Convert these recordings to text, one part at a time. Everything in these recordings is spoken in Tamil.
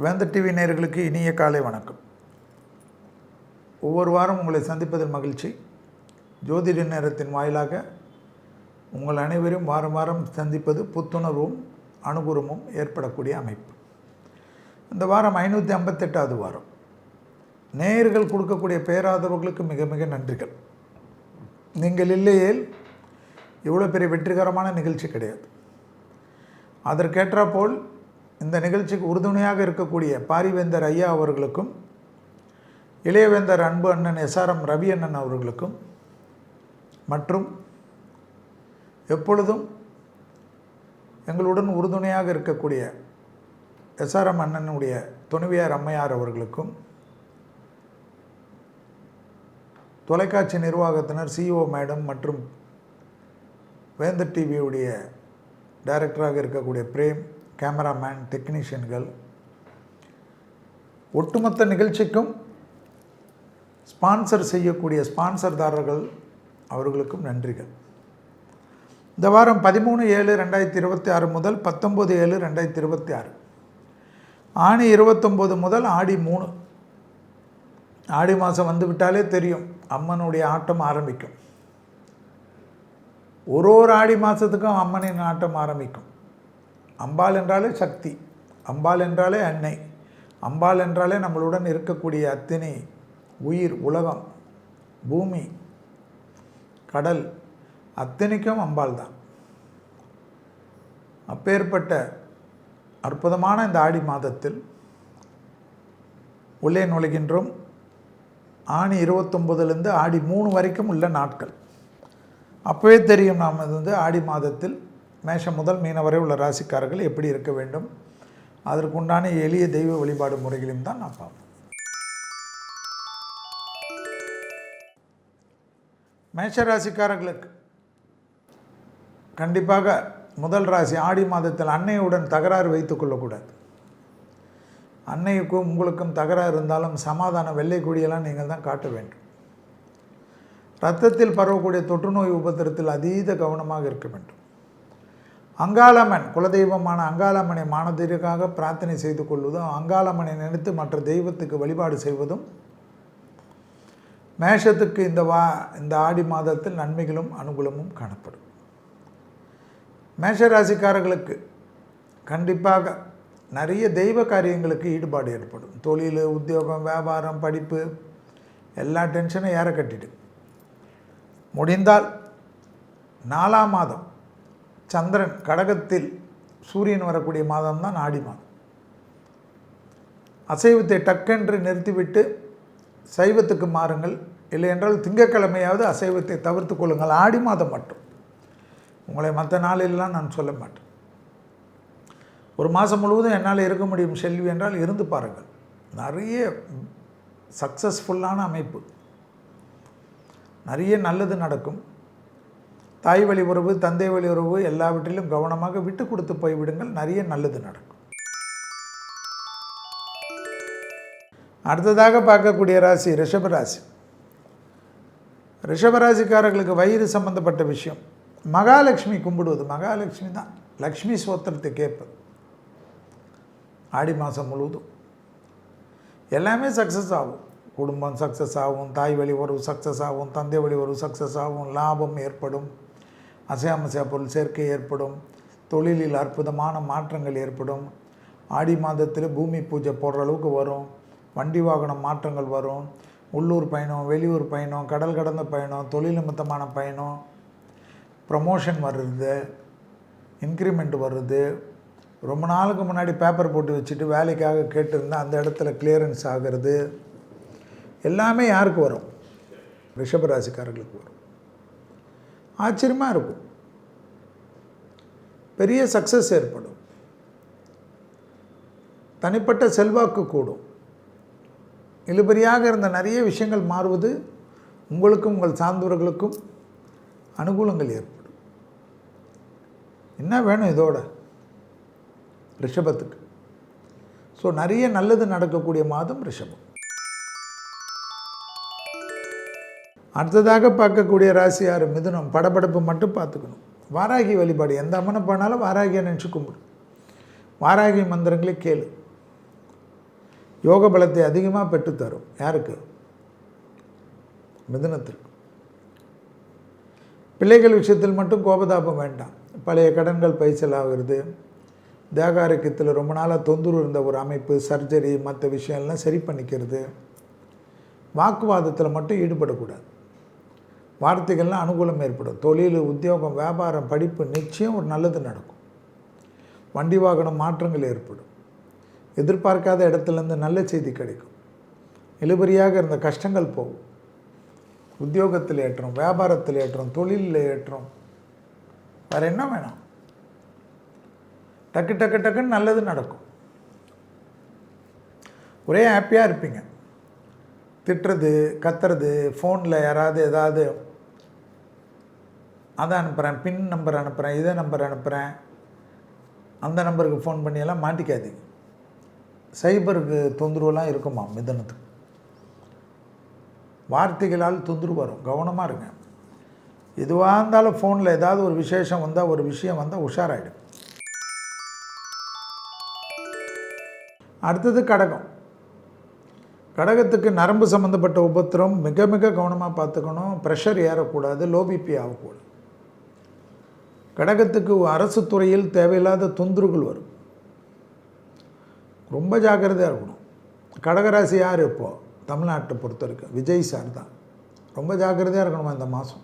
வேந்தர் டிவி நேயர்களுக்கு இனிய காலை வணக்கம். ஒவ்வொரு வாரம் உங்களை சந்திப்பதில் மகிழ்ச்சி. ஜோதிட நேரத்தின் வாயிலாக உங்கள் அனைவரும் வாரம் வாரம் சந்திப்பது புத்துணர்வும் அனுகூலமும் ஏற்படக்கூடிய அமைப்பு. இந்த வாரம் 558வது வாரம். நேயர்கள் கொடுக்கக்கூடிய பேராதரவுகளுக்கு மிக மிக நன்றிகள். நீங்கள் இல்லையேல் இவ்வளோ பெரிய வெற்றிகரமான நிகழ்ச்சி கிடையாது. அதற்கேற்றாற்போல் இந்த நிகழ்ச்சிக்கு உறுதுணையாக இருக்கக்கூடிய பாரிவேந்தர் ஐயா அவர்களுக்கும் இளையவேந்தர் அன்பு அண்ணன் SRM ரவி அண்ணன் அவர்களுக்கும் மற்றும் எப்பொழுதும் எங்களுடன் உறுதுணையாக இருக்கக்கூடிய SRM அண்ணனுடைய துணைவியார் அம்மையார் அவர்களுக்கும் தொலைக்காட்சி நிர்வாகத்தினர் CEO மேடம் மற்றும் வேந்தர் டிவியுடைய டைரக்டராக இருக்கக்கூடிய பிரேம், கேமராமேன், டெக்னீஷியன்கள், ஒட்டுமொத்த நிகழ்ச்சிக்கும் ஸ்பான்சர் செய்யக்கூடிய ஸ்பான்சர்தாரர்கள் அவர்களுக்கும் நன்றிகள். இந்த வாரம் 13/7/2026 முதல் 19/7/2026, ஆணி 29 முதல் ஆடி 3. ஆடி மாதம் வந்து விட்டாலே தெரியும், அம்மனுடைய ஆட்டம் ஆரம்பிக்கும். ஒரு ஆடி மாதத்துக்கும் அம்மனின் ஆட்டம் ஆரம்பிக்கும். அம்பாள் என்றாலே சக்தி, அம்பாள் என்றாலே அன்னை, அம்பாள் என்றாலே நம்மளுடன் இருக்கக்கூடிய அத்தனை உயிர், உலகம், பூமி, கடல் அத்தனைக்கும் அம்பாள் தான். அப்பேற்பட்ட அற்புதமான இந்த ஆடி மாதத்தில் உள்ளே நுழைகின்றோம். ஆணி 29லேருந்து ஆடி 3 வரைக்கும் உள்ள நாட்கள். அப்போவே தெரியும் நாம் இது ஆடி மாதத்தில் மேஷம் முதல் மீனம் வரை உள்ள ராசிக்காரர்கள் எப்படி இருக்க வேண்டும், அதற்குண்டான எளிய தெய்வ வழிபாடு முறைகளையும் தான் நான் பார்ப்போம். மேஷ ராசிக்காரர்களுக்கு கண்டிப்பாக முதல் ராசி ஆடி மாதத்தில் அன்னையுடன் தகராறு வைத்து கொள்ளக்கூடாது. அன்னைக்கும் உங்களுக்கும் தகராறு இருந்தாலும் சமாதான வெள்ளை கொடியெல்லாம் நீங்கள் தான் காட்ட வேண்டும். இரத்தத்தில் பரவக்கூடிய தொற்றுநோய் உபத்திரத்தில் அதீத கவனமாக இருக்க வேண்டும். அங்காளம்மன், குலதெய்வமான அங்காளம்மனை மானதீருக்காக பிரார்த்தனை செய்து கொள்வதும், அங்காளம்மனை நினைத்து மற்ற தெய்வத்துக்கு வழிபாடு செய்வதும் மேஷத்துக்கு இந்த ஆடி மாதத்தில் நன்மைகளும் அனுகூலமும் காணப்படும். மேஷராசிக்காரர்களுக்கு கண்டிப்பாக நிறைய தெய்வ காரியங்களுக்கு ஈடுபாடு ஏற்படும். தொழில், உத்தியோகம், வியாபாரம், படிப்பு எல்லா டென்ஷனும் ஏற கட்டிட்டு முடிந்தால் 4ஆம் மாதம் சந்திரன் கடகத்தில் சூரியன் வரக்கூடிய மாதம்தான் ஆடி மாதம். அசைவத்தை டக்கென்று நிறுத்திவிட்டு சைவத்துக்கு மாறுங்கள். இல்லை என்றால் திங்கட்கிழமையாவது அசைவத்தை தவிர்த்து கொள்ளுங்கள். ஆடி மாதம் மட்டும், உங்களை மற்ற நாளிலெல்லாம் நான் சொல்ல மாட்டேன். ஒரு மாதம் முழுவதும் என்னால் இருக்க முடியும் செல்வி என்றால் இருந்து பாருங்கள். நிறைய சக்ஸஸ்ஃபுல்லான அமைப்பு, நிறைய நல்லது நடக்கும். தாய் வழி உறவு, தந்தை வழி உறவு எல்லாவற்றிலும் கவனமாக விட்டு கொடுத்து போய்விடுங்கள். நிறைய நல்லது நடக்கும். அடுத்ததாக பார்க்கக்கூடிய ராசி ரிஷபராசி. ரிஷபராசிக்காரர்களுக்கு வயிறு சம்பந்தப்பட்ட விஷயம். மகாலட்சுமி கும்பிடுவது, மகாலட்சுமி தான் லக்ஷ்மி ஸ்தோத்திரத்தை கேட்பது. ஆடி மாதம் முழுவதும் எல்லாமே சக்ஸஸ் ஆகும். குடும்பம் சக்ஸஸ் ஆகும், தாய் வழி உறவு சக்ஸஸ் ஆகும், தந்தை வழி உறவு சக்ஸஸ் ஆகும், லாபம் ஏற்படும், அசையாமசையா பொருள் சேர்க்கை ஏற்படும், தொழிலில் அற்புதமான மாற்றங்கள் ஏற்படும். ஆடி மாதத்தில் பூமி பூஜை போடுற அளவுக்கு வரும். வண்டி வாகனம் மாற்றங்கள் வரும். உள்ளூர் பயணம், வெளியூர் பயணம், கடல் கடந்த பயணம், தொழில் நிமித்தமான பயணம், ப்ரமோஷன் வருது, இன்க்ரிமெண்ட் வருது. ரொம்ப நாளுக்கு முன்னாடி பேப்பர் போட்டு வச்சுட்டு வேலைக்காக கேட்டிருந்தால் அந்த இடத்துல கிளியரன்ஸ் ஆகிறது. எல்லாமே யாருக்கு வரும்? ரிஷபராசிக்காரர்களுக்கு வரும். ஆச்சரியமாக இருக்கும். பெரிய சக்ஸஸ் ஏற்படும். தனிப்பட்ட செல்வாக்கு கூடும். இழுபறியாக இருந்த நிறைய விஷயங்கள் மாறுவது உங்களுக்கும் உங்கள் சார்ந்தவர்களுக்கும் அனுகூலங்கள் ஏற்படும். என்ன வேணும் இதோட ரிஷபத்துக்கு? ஸோ நிறைய நல்லது நடக்கக்கூடிய மாதம் ரிஷபம். அடுத்ததாக பார்க்கக்கூடிய ராசி யார்? மிதுனம். படபடப்பு மட்டும் பார்த்துக்கணும். வாராகி வழிபாடு, எந்த அம்மனை பண்ணாலும் வாராகியை நினச்சி கும்பிடு. வாராகி மந்திரங்களே கேளு. யோக பலத்தை அதிகமாக பெற்றுத்தரும். யாருக்கு? மிதுனத்திற்கு. பிள்ளைகள் விஷயத்தில் மட்டும் கோபதாபம் வேண்டாம். பழைய கடன்கள் பைசல் ஆகிறது, தேக ஆரோக்கியத்தில் ரொம்ப நாளாக தொந்தரவு இருந்த ஒரு அமைப்பு, சர்ஜரி, மற்ற விஷயம்லாம் சரி பண்ணிக்கிறது. வாக்குவாதத்தில் மட்டும் ஈடுபடக்கூடாது. வார்த்தைகள்லாம் அனுகூலம் ஏற்படும். தொழில், உத்தியோகம், வியாபாரம், படிப்பு நிச்சயம் ஒரு நல்லது நடக்கும். வண்டி வாகனம் மாற்றங்கள் ஏற்படும். எதிர்பார்க்காத இடத்துலேருந்து நல்ல செய்தி கிடைக்கும். இழுபறியாக இருந்த கஷ்டங்கள் போகும். உத்தியோகத்தில் ஏற்றம், வியாபாரத்தில் ஏற்றம், தொழிலில் ஏற்றம். வேறு என்ன வேணும்? டக்கு டக்கு டக்குன்னு நல்லது நடக்கும். ஒரே ஹாப்பியாக இருப்பீங்க. திட்டுறது, கத்துறது, ஃபோனில் யாராவது ஏதாவது அதை அனுப்புகிறேன், பின் நம்பர் அனுப்புகிறேன், இதை நம்பர் அனுப்புகிறேன், அந்த நம்பருக்கு ஃபோன் பண்ணியெல்லாம் மாட்டிக்காதீங்க. சைபருக்கு தொந்தரவுலாம் இருக்குமா மிதனத்துக்கு? வார்த்தைகளால் தொந்தரவு வரும். கவனமாக இருங்க. எதுவாக இருந்தாலும் ஃபோனில் ஏதாவது ஒரு விசேஷம் வந்தால், ஒரு விஷயம் வந்தால் உஷாராயிடும். அடுத்தது கடகம். கடகத்துக்கு நரம்பு சம்மந்தப்பட்ட உபத்திரம் மிக மிக கவனமாக பார்த்துக்கணும். ப்ரெஷர் ஏறக்கூடாது, லோ பிபி ஆகக்கூடாது. கடகத்துக்கு அரசு துறையில் தேவையில்லாத தொந்தரவுகள் வரும். ரொம்ப ஜாக்கிரதையாக இருக்கணும். கடகராசி யார் இப்போது தமிழ்நாட்டை பொறுத்த வரைக்கும்? விஜய் சார் தான். ரொம்ப ஜாக்கிரதையாக இருக்கணுமா இந்த மாதம்,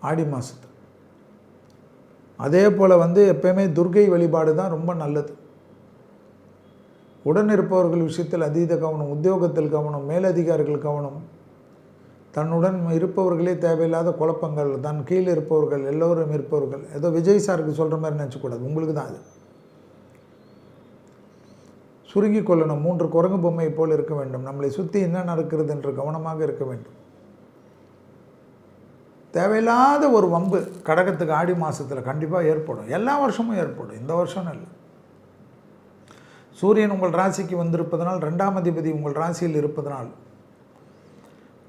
ஆடி மாதத்து. அதே போல் எப்போயுமே துர்க்கை வழிபாடு தான் ரொம்ப நல்லது. உடன் இருப்பவர்கள் விஷயத்தில் அதீத கவனம், உத்தியோகத்தில் கவனம், மேலதிகாரிகள் கவனம், தன்னுடன் இருப்பவர்களே தேவையில்லாத குழப்பங்கள், தன் கீழே இருப்பவர்கள் எல்லோரும் இருப்பவர்கள். ஏதோ விஜய் சாருக்கு சொல்கிற மாதிரி நினச்சக்கூடாது, உங்களுக்கு தான் அது. சுருங்கி கொள்ளணும். 3 குரங்கு பொம்மை போல் இருக்க வேண்டும். நம்மளை சுற்றி என்ன நடக்கிறது என்று கவனமாக இருக்க வேண்டும். தேவையில்லாத ஒரு வம்பு கடகத்துக்கு ஆடி மாதத்தில் கண்டிப்பாக ஏற்படும். எல்லா வருஷமும் ஏற்படும், இந்த வருஷம்னு இல்லை. சூரியன் உங்கள் ராசிக்கு வந்திருப்பதனால், 2ஆம் அதிபதி உங்கள் ராசியில் இருப்பதனால்,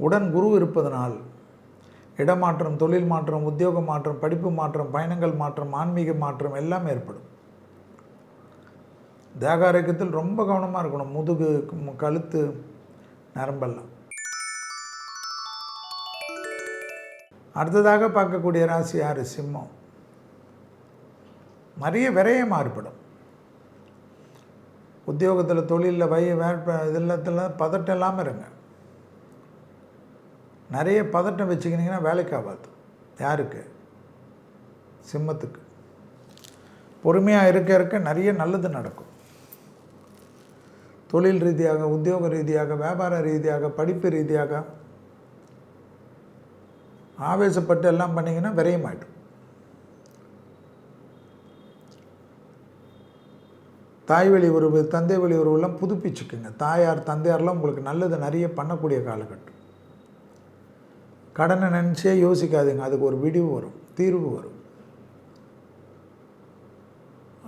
உடன் குரு இருப்பதனால், இடமாற்றம், தொழில் மாற்றம், உத்தியோக மாற்றம், படிப்பு மாற்றம், பயணங்கள் மாற்றம், ஆன்மீக மாற்றம் எல்லாம் ஏற்படும். தேக ஆரோக்கியத்தில் ரொம்ப கவனமாக இருக்கணும். முதுகு, கழுத்து, நரம்பெல்லாம். அடுத்ததாக பார்க்கக்கூடிய ராசி யார்? சிம்மம். நிறைய விரயம் ஏற்படும். உத்தியோகத்தில், தொழிலில், இதெல்லாத்தில் பதட்டம் இல்லாமல் இருங்க. நிறைய பதட்டம் வச்சுக்கினீங்கன்னா வேலைக்கு ஆகாது. யாருக்கு? சிம்மத்துக்கு. பொறுமையாக இருக்க இருக்க நிறைய நல்லது நடக்கும். தொழில் ரீதியாக, உத்தியோக ரீதியாக, வியாபார ரீதியாக, படிப்பு ரீதியாக ஆவேசப்பட்டு எல்லாம் பண்ணிங்கன்னா விரயமாயிடும். தாய் வழி உறவு, தந்தை வழி உறவுலாம் புதுப்பிச்சுக்குங்க. தாயார், தந்தையார்லாம் உங்களுக்கு நல்லது நிறைய பண்ணக்கூடிய காலகட்டம். கடனை நினச்சே யோசிக்காதீங்க, அதுக்கு ஒரு விடிவு வரும், தீர்வு வரும்.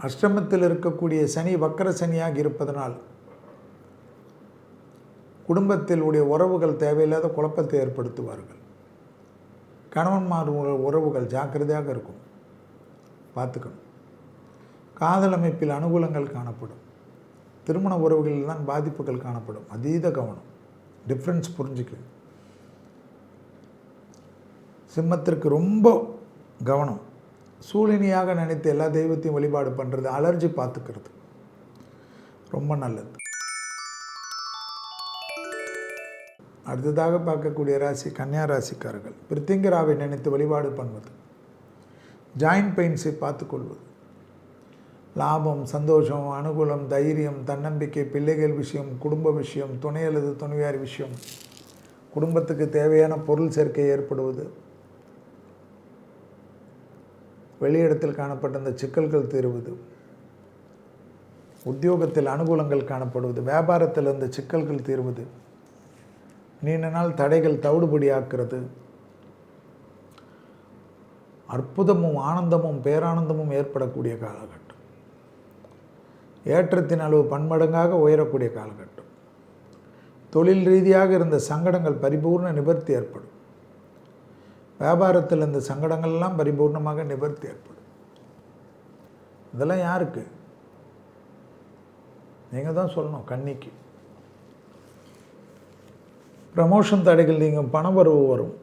அஷ்டமத்தில் இருக்கக்கூடிய சனி வக்கர சனியாக இருப்பதனால் குடும்பத்தில் உடைய உறவுகள் தேவையில்லாத குழப்பத்தை ஏற்படுத்துவார்கள். கணவன்மார் உறவுகள் ஜாக்கிரதையாக இருக்கும், பார்த்துக்கணும். காதல் அமைப்பில் அனுகூலங்கள் காணப்படும். திருமண உறவுகளில் தான் பாதிப்புகள் காணப்படும். அதீத கவனம், டிஃப்ரென்ஸ் புரிஞ்சுக்க. சிம்மத்திற்கு ரொம்ப கவனம். சூழினியாக நினைத்து எல்லா தெய்வத்தையும் வழிபாடு பண்ணுறது, அலர்ஜி பார்த்துக்கிறது ரொம்ப நல்லது. அடுத்ததாக பார்க்கக்கூடிய ராசி கன்னியா ராசிக்காரர்கள். பிரித்திங்கராவை நினைத்து வழிபாடு பண்ணுவது, ஜாயின்ட் பெயின்ஸை பார்த்துக்கொள்வது, லாபம், சந்தோஷம், அனுகூலம், தைரியம், தன்னம்பிக்கை, பிள்ளைகள் விஷயம், குடும்ப விஷயம், துணை அல்லது துணைவியார் விஷயம், குடும்பத்துக்கு தேவையான பொருள் சேர்க்கை ஏற்படுவது, வெளியிடத்தில் காணப்பட்ட அந்த சிக்கல்கள் தீருவது, உத்தியோகத்தில் அனுகூலங்கள் காணப்படுவது, வியாபாரத்தில் இருந்த சிக்கல்கள் தீர்வது, நீண்ட நாள் தடைகள் தவிடுபடி ஆக்கிறது, அற்புதமும் ஆனந்தமும் பேரானந்தமும் ஏற்படக்கூடிய காலகட்டம். ஏற்றத்தின் அளவு பன்மடங்காக உயரக்கூடிய காலகட்டம். தொழில் ரீதியாக இருந்த சங்கடங்கள் பரிபூர்ண நிவர்த்தி ஏற்படும். வியாபாரத்தில் இந்த சங்கடங்கள்லாம் பரிபூர்ணமாக நிவர்த்தி ஏற்படும். இதெல்லாம் யாருக்கு? நீங்கள் தான் சொல்லணும். கன்னிக்கு ப்ரமோஷன் தடைகள் நீங்கும், பணவரவு வரும்.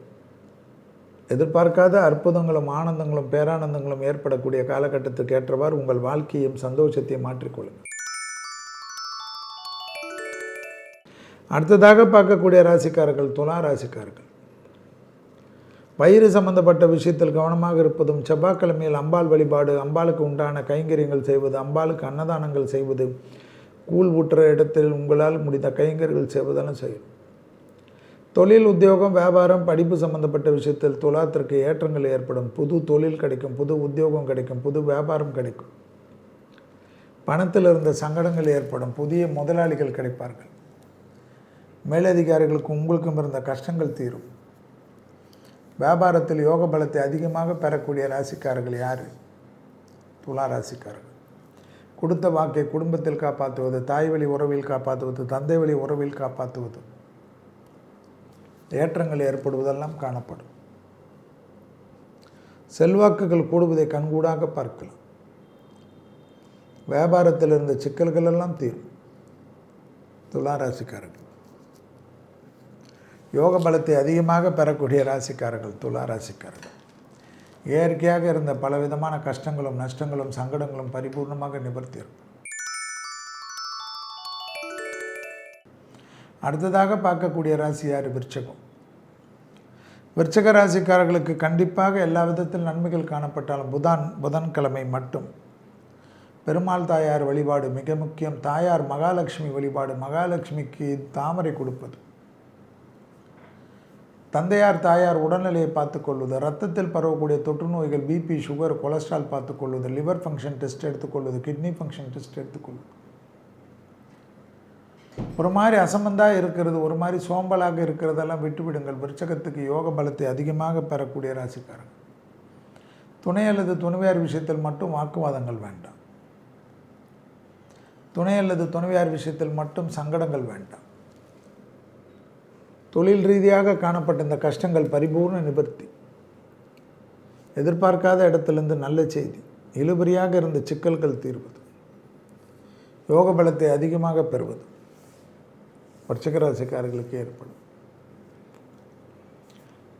எதிர்பார்க்காத அற்புதங்களும் ஆனந்தங்களும் பேரானந்தங்களும் ஏற்படக்கூடிய காலகட்டத்துக்கு ஏற்றவாறு உங்கள் வாழ்க்கையும் சந்தோஷத்தையும் மாற்றிக்கொள்ளுங்கள். அடுத்ததாக பார்க்கக்கூடிய ராசிக்காரர்கள் துலா ராசிக்காரர்கள். வயிறு சம்பந்தப்பட்ட விஷயத்தில் கவனமாக இருப்பதும், செவ்வாய்க்கிழமையில் அம்பாள் வழிபாடு, அம்பாளுக்கு உண்டான கைங்கரியங்கள் செய்வது, அம்பாளுக்கு அன்னதானங்கள் செய்வது, கூழ் ஊற்றுற இடத்தில் உங்களால் முடிந்த கைங்கரியங்கள் செய்வதெல்லாம் செய்யும். தொழில், உத்தியோகம், வியாபாரம், படிப்பு சம்பந்தப்பட்ட விஷயத்தில் துலாத்திற்கு ஏற்றங்கள் ஏற்படும். புது தொழில் கிடைக்கும், புது உத்தியோகம் கிடைக்கும், புது வியாபாரம் கிடைக்கும். பணத்தில் இருந்த சங்கடங்கள் ஏற்படும், புதிய முதலாளிகள் கிடைப்பார்கள். மேலதிகாரிகளுக்கும் உங்களுக்கும் இருந்த கஷ்டங்கள் தீரும். வியாபாரத்தில் யோக பலத்தை அதிகமாக பெறக்கூடிய ராசிக்காரர்கள் யார்? துலா ராசிக்காரர்கள். கொடுத்த வாக்கை குடும்பத்தில் காப்பாற்றுவது, தாய் வழி உறவில் காப்பாற்றுவது, தந்தை வழி உறவில் காப்பாற்றுவது, ஏற்றங்கள் ஏற்படுவதெல்லாம் காணப்படும். செல்வாக்குகள் கூடுவதை கண்கூடாக பார்க்கலாம். வியாபாரத்தில் இருந்த சிக்கல்கள் எல்லாம் தீரும். துலா ராசிக்காரர்கள். யோக பலத்தை அதிகமாக பெறக்கூடிய ராசிக்காரர்கள் துலா ராசிக்காரர்கள். இயற்கையாக இருந்த பலவிதமான கஷ்டங்களும் நஷ்டங்களும் சங்கடங்களும் பரிபூர்ணமாக நிவர்த்திடும். அடுத்ததாக பார்க்கக்கூடிய ராசி யார்? விருச்சகம். விருச்சக ராசிக்காரர்களுக்கு கண்டிப்பாக எல்லா விதத்தில் நன்மைகள் காணப்பட்டாலும் புதன்கிழமை மட்டும் பெருமாள் தாயார் வழிபாடு மிக முக்கியம். தாயார் மகாலட்சுமி வழிபாடு, மகாலட்சுமிக்கு தாமரை கொடுப்பது, தந்தையார் தாயார் உடல்நிலையை பார்த்துக்கொள்வது, ரத்தத்தில் பரவக்கூடிய தொற்று நோய்கள், பிபி, சுகர், கொலஸ்ட்ரால் பார்த்துக்கொள்வது, லிவர் ஃபங்க்ஷன் டெஸ்ட் எடுத்துக்கொள்வது, கிட்னி ஃபங்க்ஷன் டெஸ்ட் எடுத்துக்கொள்வது. ஒரு மாதிரி அசம்பந்தாக இருக்கிறது, ஒரு மாதிரி சோம்பலாக இருக்கிறதெல்லாம் விட்டுவிடுங்கள். விருச்சகத்துக்கு யோக பலத்தை அதிகமாக பெறக்கூடிய ராசிக்காரங்க. துணை அல்லது துணைவியார் விஷயத்தில் மட்டும் வாக்குவாதங்கள் வேண்டாம். துணை அல்லது துணைவியார் விஷயத்தில் மட்டும் சங்கடங்கள் வேண்டாம். தொழில் ரீதியாக காணப்பட்ட இந்த கஷ்டங்கள் பரிபூர்ண நிவர்த்தி. எதிர்பார்க்காத இடத்திலிருந்து நல்ல செய்தி. இழுபறியாக இருந்த சிக்கல்கள் தீர்வது. யோக பலத்தை அதிகமாக பெறுவது விருச்சிக ராசிக்காரர்களுக்கு ஏற்படும்.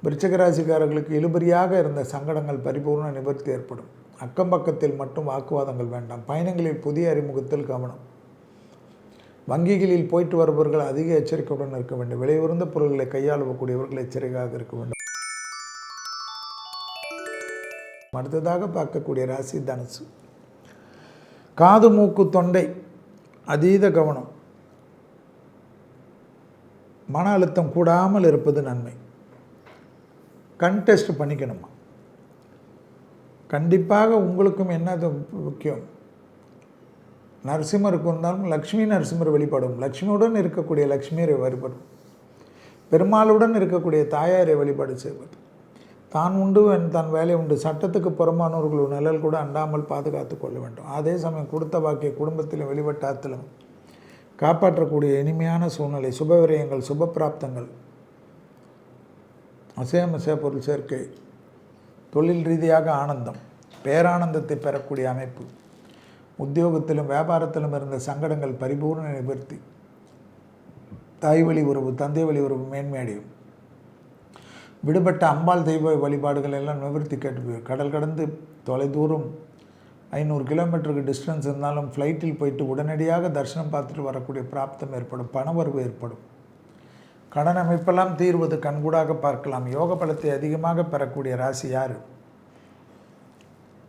விருச்சிக ராசிக்காரர்களுக்கு இழுபறியாக இருந்த சங்கடங்கள் பரிபூர்ண நிவர்த்தி ஏற்படும். அக்கம் பக்கத்தில் மட்டும் வாக்குவாதங்கள் வேண்டாம். பயணங்களில் புதிய அறிமுகத்தில் கவனம். வங்கிகளில் போயிட்டு வருபவர்கள் அதிக எச்சரிக்கையுடன் இருக்க வேண்டும். விலை உயர்ந்த பொருட்களை கையாளக்கூடியவர்கள் எச்சரிக்கையாக இருக்க வேண்டும். அடுத்ததாக பார்க்கக்கூடிய ராசி தனுசு. காது, மூக்கு, தொண்டை அதீத கவனம். மன அழுத்தம் கூடாமல் இருப்பது நன்மை. கண் டெஸ்ட் பண்ணிக்கணுமா? கண்டிப்பாக உங்களுக்கும் என்னது முக்கியம்? நரசிம்மருக்கு இருந்தாலும் லக்ஷ்மி நரசிம்மர் வழிபடும். லக்ஷ்மியுடன் இருக்கக்கூடிய லக்ஷ்மியரை வழிபடும். பெருமாளுடன் இருக்கக்கூடிய தாயாரை வழிபாடு செய்வது. தான் உண்டு தன் வேலை உண்டு. சட்டத்துக்கு புறமானவர்கள் நிழல் கூட அண்டாமல் பாதுகாத்து கொள்ள வேண்டும். அதே சமயம் கொடுத்த வாக்கிய குடும்பத்திலும் வெளிவட்டாத்திலும் காப்பாற்றக்கூடிய இனிமையான சூழ்நிலை, சுபவிரயங்கள், சுப பிராப்தங்கள், அசைய பொருள் சேர்க்கை, தொழில் ரீதியாக ஆனந்தம், பேரானந்தத்தை பெறக்கூடிய அமைப்பு. உத்தியோகத்திலும் வியாபாரத்திலும் இருந்த சங்கடங்கள் பரிபூர்ண நிவர்த்தி. தாய் வழி உறவு, தந்தை வழி உறவு மேன்மையடையும். விடுபட்ட அம்பாள் தெய்வ வழிபாடுகள் எல்லாம் நிவர்த்தி கேட்டு கடல் கடந்து தொலைதூரம் 500 கிலோமீட்டருக்கு டிஸ்டன்ஸ் இருந்தாலும் ஃப்ளைட்டில் போயிட்டு உடனடியாக தரிசனம் பார்த்துட்டு வரக்கூடிய பிராப்தம் ஏற்படும். பணவரவு ஏற்படும். கடன் அமைப்பெல்லாம் தீர்வது கண்கூடாக பார்க்கலாம். யோக பலத்தை அதிகமாக பெறக்கூடிய ராசி யார்?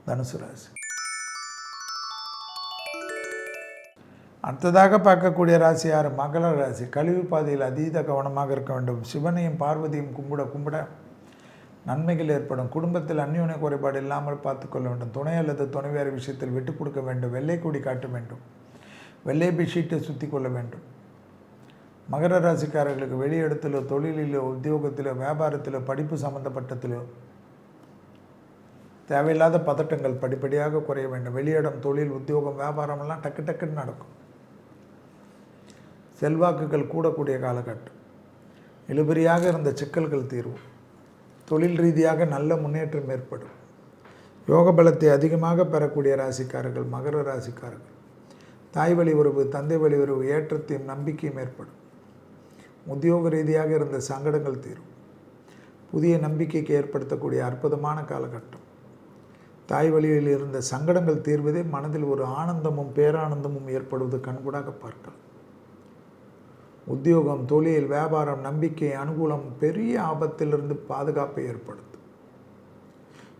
தனுசு ராசி. அடுத்ததாக பார்க்கக்கூடிய ராசி யார்? மகர ராசி. கழிவு பாதையில் அதீத கவனமாக இருக்க வேண்டும். சிவனையும் பார்வதியும் கும்பிட நன்மைகள் ஏற்படும். குடும்பத்தில் அந்யோன்ய குறைபாடு இல்லாமல் பார்த்துக்கொள்ள வேண்டும். துணை அல்லது துணைவியார் விஷயத்தில் விட்டுக் கொடுக்க வேண்டும். வெள்ளை கொடி காட்ட வேண்டும். வெள்ளை பெட்ஷீட்டை சுற்றி கொள்ள வேண்டும். மகர ராசிக்காரர்களுக்கு வெளியிடத்திலோ, தொழிலிலோ, உத்தியோகத்திலோ, வியாபாரத்திலோ, படிப்பு சம்பந்தப்பட்டத்திலோ தேவையில்லாத பதட்டங்கள் படிப்படியாக குறைய வேண்டும். வெளியிடம், தொழில், உத்தியோகம், வியாபாரம் எல்லாம் டக்கு டக்குன்னு நடக்கும். செல்வாக்குகள் கூடக்கூடிய காலகட்டம். இழுபறியாக இருந்த சிக்கல்கள் தீர்வும். தொழில் ரீதியாக நல்ல முன்னேற்றம் ஏற்படும். யோக பலத்தை அதிகமாக பெறக்கூடிய ராசிக்காரர்கள் மகர ராசிக்காரர்கள். தாய் வழி உறவு, தந்தை வழி உறவு ஏற்றத்தையும் நம்பிக்கையும் ஏற்படும். உத்தியோக ரீதியாக இருந்த சங்கடங்கள் தீரும். புதிய நம்பிக்கைக்கு ஏற்படுத்தக்கூடிய அற்புதமான காலகட்டம். தாய் வழியில் இருந்த சங்கடங்கள் தீர்வதே மனதில் ஒரு ஆனந்தமும் பேரானந்தமும் ஏற்படுவது கண்கூடாக பார்க்கலாம். உத்தியோகம், தொழில், வியாபாரம், நம்பிக்கை, அனுகூலம் பெரிய ஆபத்திலிருந்து பாதுகாப்பை ஏற்படுத்தும்.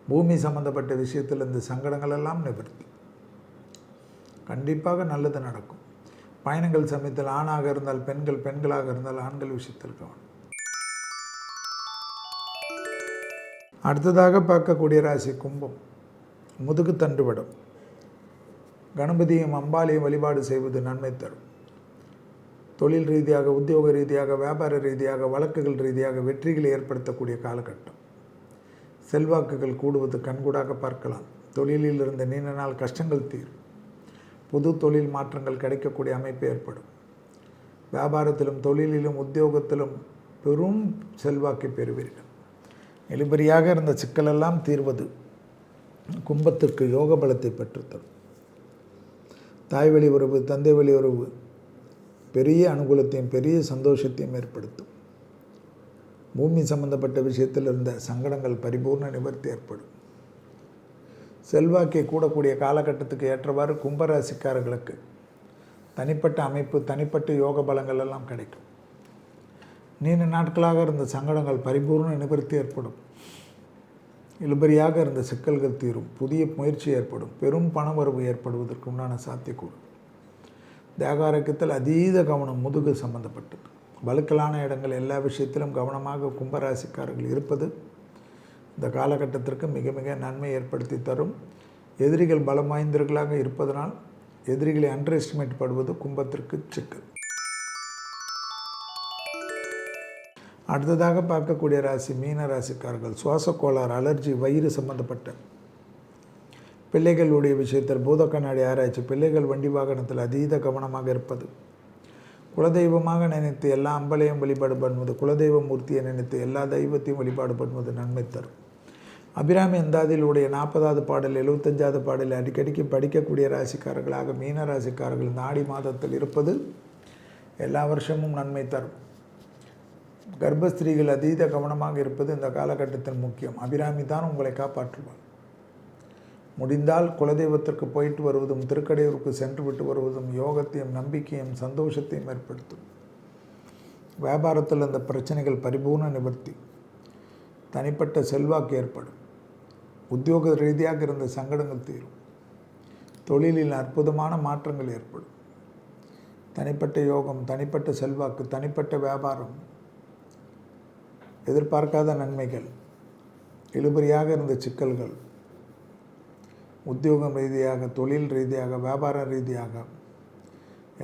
பூமி சம்பந்தப்பட்ட விஷயத்தில் இந்த சங்கடங்கள் எல்லாம் நிவர்த்தி. கண்டிப்பாக நல்லது நடக்கும். பயணங்கள் சமயத்தில் ஆணாக இருந்தால் பெண்கள், பெண்களாக இருந்தால் ஆண்கள் விஷயத்தில் கவனம். அடுத்ததாக பார்க்கக்கூடிய ராசி கும்பம். முதுகு தண்டுவிடும். கணபதியும் அம்பாலையும் வழிபாடு செய்வது நன்மை தரும். தொழில் ரீதியாக, உத்தியோக ரீதியாக, வியாபார ரீதியாக, வழக்குகள் ரீதியாக வெற்றிகளை ஏற்படுத்தக்கூடிய காலகட்டம். செல்வாக்குகள் கூடுவது கண்கூடாக பார்க்கலாம். தொழிலில் இருந்த நீண்ட நாள் கஷ்டங்கள் தீரும். புது தொழில் மாற்றங்கள் கிடைக்கக்கூடிய அமைப்பு ஏற்படும். வியாபாரத்திலும் தொழிலிலும் உத்தியோகத்திலும் பெரும் செல்வாக்கை பெறுவீர்கள். இழுபறியாக இருந்த சிக்கலெல்லாம் தீர்வது கும்பத்திற்கு யோக பலத்தை பெற்றுத்தரும். தாய் வழி உறவு, தந்தை வழி உறவு பெரிய அனுகூலத்தையும் பெரிய சந்தோஷத்தையும் ஏற்படுத்தும். பூமி சம்பந்தப்பட்ட விஷயத்தில் இருந்த சங்கடங்கள் பரிபூர்ண நிவர்த்தி ஏற்படும். செல்வாக்கை கூடக்கூடிய காலகட்டத்துக்கு ஏற்றவாறு கும்பராசிக்காரர்களுக்கு தனிப்பட்ட அமைப்பு, தனிப்பட்ட யோக பலங்கள் எல்லாம் கிடைக்கும். நீண்ட நாட்களாக இருந்த சங்கடங்கள் பரிபூர்ண நிவர்த்தி ஏற்படும். இழுபறியாக இருந்த சிக்கல்கள் தீரும். புதிய முயற்சி ஏற்படும். பெரும் பணவரவு ஏற்படுவதற்கு உண்டான சாத்தியக்கூறு. தேகாரோக்கியத்தில் அதீத கவனம். முதுகு சம்பந்தப்பட்டது, வழுக்கலான இடங்கள் எல்லா விஷயத்திலும் கவனமாக கும்பராசிக்காரர்கள் இருப்பது இந்த காலகட்டத்திற்கு மிக மிக நன்மை ஏற்படுத்தி தரும். எதிரிகள் பலம் வாய்ந்தவர்களாக இருப்பதனால் எதிரிகளை அண்டர் எஸ்டிமேட் படுவது கும்பத்திற்கு சிக்கல். அடுத்ததாக பார்க்கக்கூடிய ராசி மீன ராசிக்காரர்கள். சுவாச கோளாறு, அலர்ஜி, வயிறு சம்பந்தப்பட்ட பிள்ளைகளுடைய விஷயத்தில் பூத கண்ணாடி ஆராய்ச்சி, பிள்ளைகள் வண்டி வாகனத்தில் அதீத கவனமாக இருப்பது, குலதெய்வமாக நினைத்து எல்லா அம்பலையும் வழிபாடு பண்ணுவது, குலதெய்வ மூர்த்தியை நினைத்து எல்லா தெய்வத்தையும் வழிபாடு பண்ணுவது நன்மை தரும். அபிராமி அந்தாதியிலுடைய 40வது பாடல், 75வது பாடல் அடிக்கடிக்கு படிக்கக்கூடிய ராசிக்காரர்களாக மீன ராசிக்காரர்கள் இந்த ஆடி மாதத்தில் இருப்பது எல்லா வருஷமும் நன்மை தரும். கர்ப்பஸ்திரீகள் அதீத கவனமாக இருப்பது இந்த காலகட்டத்தில் முக்கியம். அபிராமி தான் உங்களை காப்பாற்றுவார். முடிந்தால் குலதெய்வத்திற்கு போயிட்டு வருவதும், திருக்கடையூருக்கு சென்று விட்டு வருவதும் யோகத்தையும் நம்பிக்கையும் சந்தோஷத்தையும் ஏற்படுத்தும். வியாபாரத்தில் அந்த பிரச்சனைகள் பரிபூர்ண நிவர்த்தி. தனிப்பட்ட செல்வாக்கு ஏற்படும். உத்தியோக ரீதியாக இருந்த சங்கடங்கள் தீரும். தொழிலில் அற்புதமான மாற்றங்கள் ஏற்படும். தனிப்பட்ட யோகம், தனிப்பட்ட செல்வாக்கு, தனிப்பட்ட வியாபாரம், எதிர்பார்க்காத நன்மைகள், இழுபறியாக இருந்த சிக்கல்கள், உத்தியோகம் ரீதியாக, தொழில் ரீதியாக, வியாபார ரீதியாக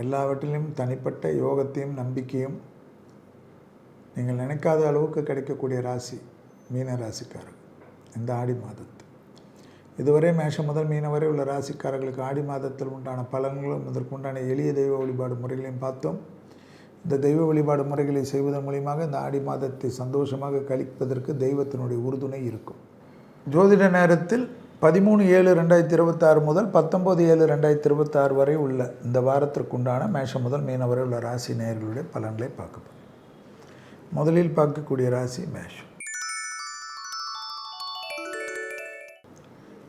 எல்லாவற்றிலும் தனிப்பட்ட யோகத்தையும் நம்பிக்கையும் நீங்கள் நினைக்காத அளவுக்கு கிடைக்கக்கூடிய ராசி மீன ராசிக்காரர்கள் இந்த ஆடி மாதத்தில். இதுவரை மேஷம் முதல் மீனம் வரை உள்ள ராசிக்காரர்களுக்கு ஆடி மாதத்தில் உண்டான பலன்களும் இதற்குண்டான எளிய தெய்வ வழிபாடு முறைகளையும் பார்த்தோம். இந்த தெய்வ வழிபாடு முறைகளை செய்வதன் மூலியமாக இந்த ஆடி மாதத்தை சந்தோஷமாக கழிப்பதற்கு தெய்வத்தினுடைய உறுதுணை இருக்கும். ஜோதிட நேரத்தில் 13/7/2026 முதல் 19/7/2026 வரை உள்ள இந்த வாரத்திற்குண்டான மேஷம் முதல் மீனம் வரை உள்ள ராசி நேயர்களுடைய பலன்களை பார்க்கப்படும். முதலில் பார்க்கக்கூடிய ராசி மேஷம்.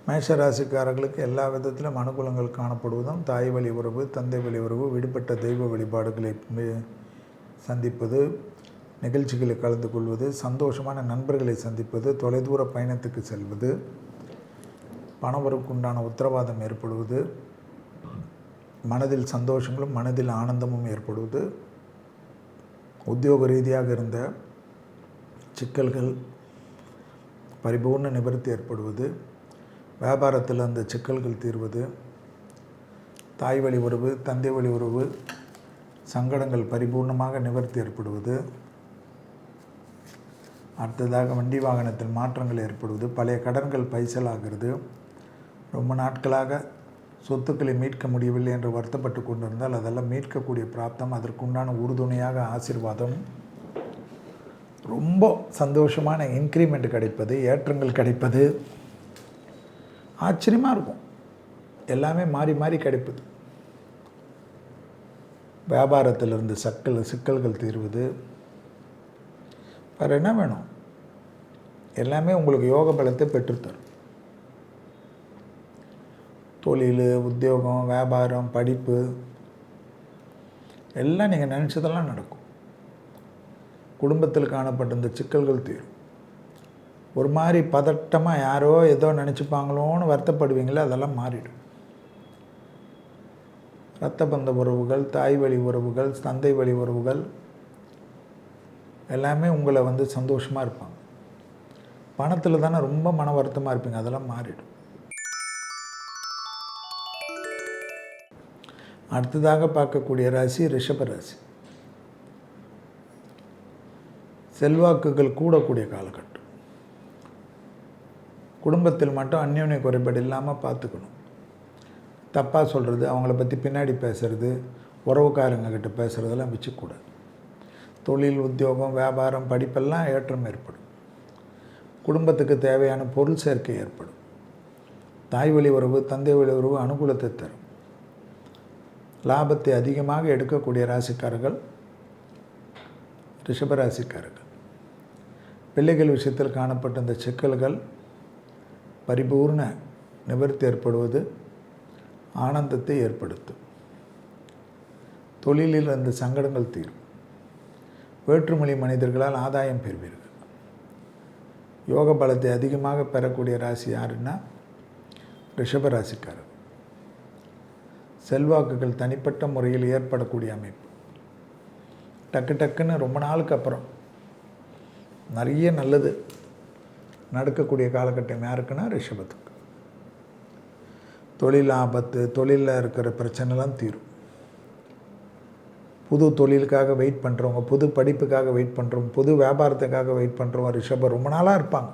மேஷ ராசிக்காரர்களுக்கு எல்லா விதத்திலும் அனுகூலங்கள் காணப்படுவதும், தாய் வழி உறவு, தந்தை வழி உறவு, விடுபட்ட தெய்வ வழிபாடுகளை சந்திப்பது, நிகழ்ச்சிகளில் கலந்து கொள்வது, சந்தோஷமான நண்பர்களை சந்திப்பது, தொலைதூர பயணத்துக்கு செல்வது, பணவரவுக்குண்டான உத்தரவாதம் ஏற்படுவது, மனதில் சந்தோஷங்களும் மனதில் ஆனந்தமும் ஏற்படுவது, உத்தியோக ரீதியாக இருந்த சிக்கல்கள் பரிபூர்ண நிவர்த்தி ஏற்படுவது, வியாபாரத்தில் அந்த சிக்கல்கள் தீர்வது, தாய் வழி உறவு, தந்தை வழி உறவு சங்கடங்கள் பரிபூர்ணமாக நிவர்த்தி ஏற்படுவது, அடுத்ததாக வண்டி வாகனத்தில் மாற்றங்கள் ஏற்படுவது, பழைய கடன்கள் பைசலாகிறது, ரொம்ப நாட்களாக சொத்துக்களை மீட்க முடியவில்லை என்று வருத்தப்பட்டு கொண்டிருந்தால் அதெல்லாம் மீட்கக்கூடிய பிராப்தம், அதற்குண்டான உறுதுணையாக ஆசீர்வாதம், ரொம்ப சந்தோஷமான இன்க்ரிமெண்ட் கிடைப்பது, ஏற்றங்கள் கிடைப்பது, ஆச்சரியமாக இருக்கும். எல்லாமே மாறி மாறி கிடைப்பது. வியாபாரத்தில் இருந்து சிக்கல்கள் தீர்வது. வேறு என்ன வேணும்? எல்லாமே உங்களுக்கு யோக பலத்தை பெற்றுத்தரும். தொழில், உத்தியோகம், வியாபாரம், படிப்பு எல்லாம் நீங்கள் நினச்சதெல்லாம் நடக்கும். குடும்பத்தில் காணப்பட்ட இந்த சிக்கல்கள் தீரும். ஒரு மாதிரி பதட்டமாக யாரோ ஏதோ நினச்சிப்பாங்களோன்னு வருத்தப்படுவீங்களே, அதெல்லாம் மாறிடும். இரத்த பந்த உறவுகள், தாய் வழி உறவுகள், தந்தை வழி உறவுகள் எல்லாமே உங்களை சந்தோஷமாக இருப்பாங்க. பணத்தில் தானே ரொம்ப மன வருத்தமாக இருப்பீங்க, அதெல்லாம் மாறிடும். அடுத்ததாக பார்க்கக்கூடிய ராசி ரிஷப ராசி. செல்வாக்குகள் கூடக்கூடிய காலகட்டம். குடும்பத்தில் மட்டும் அந்யோன்ய குறைபாடு இல்லாமல் பார்த்துக்கணும். தப்பாக சொல்கிறது, அவங்கள பற்றி பின்னாடி பேசுகிறது, உறவுக்காரங்கக்கிட்ட பேசுகிறதெல்லாம் வச்சுக்கூடாது. தொழில், உத்தியோகம், வியாபாரம், படிப்பெல்லாம் ஏற்றம் ஏற்படும். குடும்பத்துக்கு தேவையான பொருள் சேர்க்கை ஏற்படும். தாய் வழி உறவு, தந்தை வழி உறவு அனுகூலத்தை தரும். லாபத்தை அதிகமாக எடுக்கக்கூடிய ராசிக்காரர்கள் ரிஷபராசிக்காரர்கள். பிள்ளைகள் விஷயத்தில் காணப்பட்ட இந்த சிக்கல்கள் பரிபூர்ண நிவர்த்தி ஏற்படுவது ஆனந்தத்தை ஏற்படுத்தும். தொழிலில் அந்த சங்கடங்கள் தீரும். வேற்றுமொழி மனிதர்களால் ஆதாயம் பெறுவீர்கள். யோக பலத்தை அதிகமாக பெறக்கூடிய ராசி யாருன்னா ரிஷபராசிக்காரர். செல்வாக்குகள் தனிப்பட்ட முறையில் ஏற்படக்கூடிய அமைப்பு. டக்குன்னு ரொம்ப நாளுக்கு அப்புறம் நிறைய நல்லது நடக்கக்கூடிய காலகட்டம் யாருக்குன்னா ரிஷபத்துக்கு. தொழில் ஆபத்து, தொழிலில் இருக்கிற பிரச்சனைலாம் தீரும். புது தொழிலுக்காக வெயிட் பண்ணுறவங்க, புது படிப்புக்காக வெயிட் பண்ணுறவங்க, புது வியாபாரத்துக்காக வெயிட் பண்ணுறவங்க ரிஷபம் ரொம்ப நாளாக இருப்பாங்க.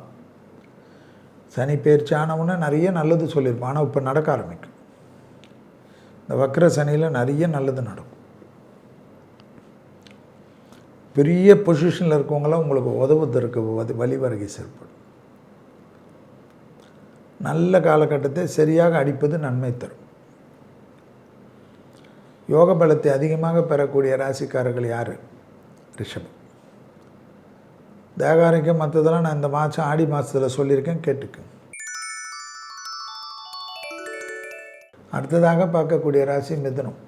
சனி பயிற்சி ஆனவுடனே நிறைய நல்லது சொல்லியிருப்பான். ஆனால் இப்போ நடக்க ஆரம்பிக்கும். இந்த வக்ர சனியில் நிறைய நல்லது நடக்கும். பெரிய பொசிஷனில் இருக்கவங்களாம் உங்களுக்கு உதவுவதற்கு வழிவகை செயல்படும். நல்ல காலகட்டத்தை சரியாக அடிப்பது நன்மை தரும். யோக பலத்தை அதிகமாக பெறக்கூடிய ராசிக்காரர்கள் யார்? ரிஷபம். தேகாரிக்கம் மற்றதெல்லாம் நான் இந்த மாதம் ஆடி மாதத்தில் சொல்லியிருக்கேன், கேட்டுக்கேன். அடுத்ததாக பார்க்கக்கூடிய ராசி மிதுனம்.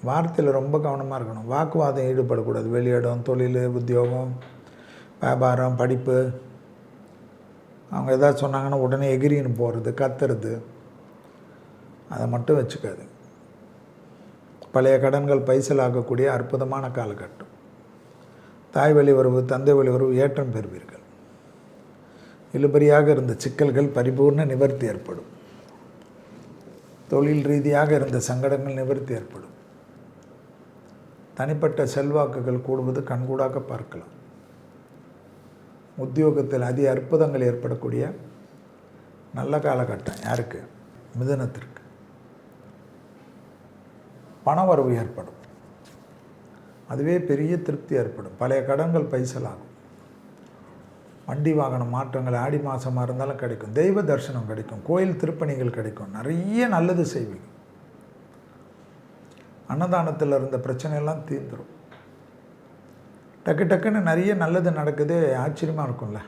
வார்த்தையில் ரொம்ப கவனமாக இருக்கணும். வாக்குவாதம் ஈடுபடக்கூடாது. வெளியிடம், தொழில், உத்தியோகம், வியாபாரம், படிப்பு, அவங்க எதாவது சொன்னாங்கன்னா உடனே எகிரின்னு போகிறது, கத்துறது, அதை மட்டும் வச்சுக்காது. பழைய கடன்கள் பைசலாகக்கூடிய அற்புதமான காலகட்டம். தாய் வழி உறவு, தந்தை வழி உறவு ஏற்றம் பெறுவீர்கள். இழுபறியாக இருந்த சிக்கல்கள் பரிபூர்ண நிவர்த்தி ஏற்படும். தொழில் ரீதியாக இருந்த சங்கடங்கள் நிவர்த்தி ஏற்படும். தனிப்பட்ட செல்வாக்குகள் கூடுவது கண்கூடாக பார்க்கலாம். உத்தியோகத்தில் அதி அற்புதங்கள் ஏற்படக்கூடிய நல்ல காலகட்டம் யாருக்கு? மிதுனத்திற்கு. பணவரவு ஏற்படும். அதுவே பெரிய திருப்தி ஏற்படும். பழைய கடன்கள் பைசலாகும். வண்டி வாகன மாற்றங்கள் ஆடி மாதமாக இருந்தாலும் கிடைக்கும். தெய்வ தரிசனம் கிடைக்கும். கோயில் திருப்பணிகள் கிடைக்கும். நிறைய நல்லது செய்வீங்க. அன்னதானத்தில் இருந்த பிரச்சனையெல்லாம் தீர்ந்துடும். டக்குன்னு நிறைய நல்லது நடக்குது. ஆச்சரியமாக இருக்கும்ல.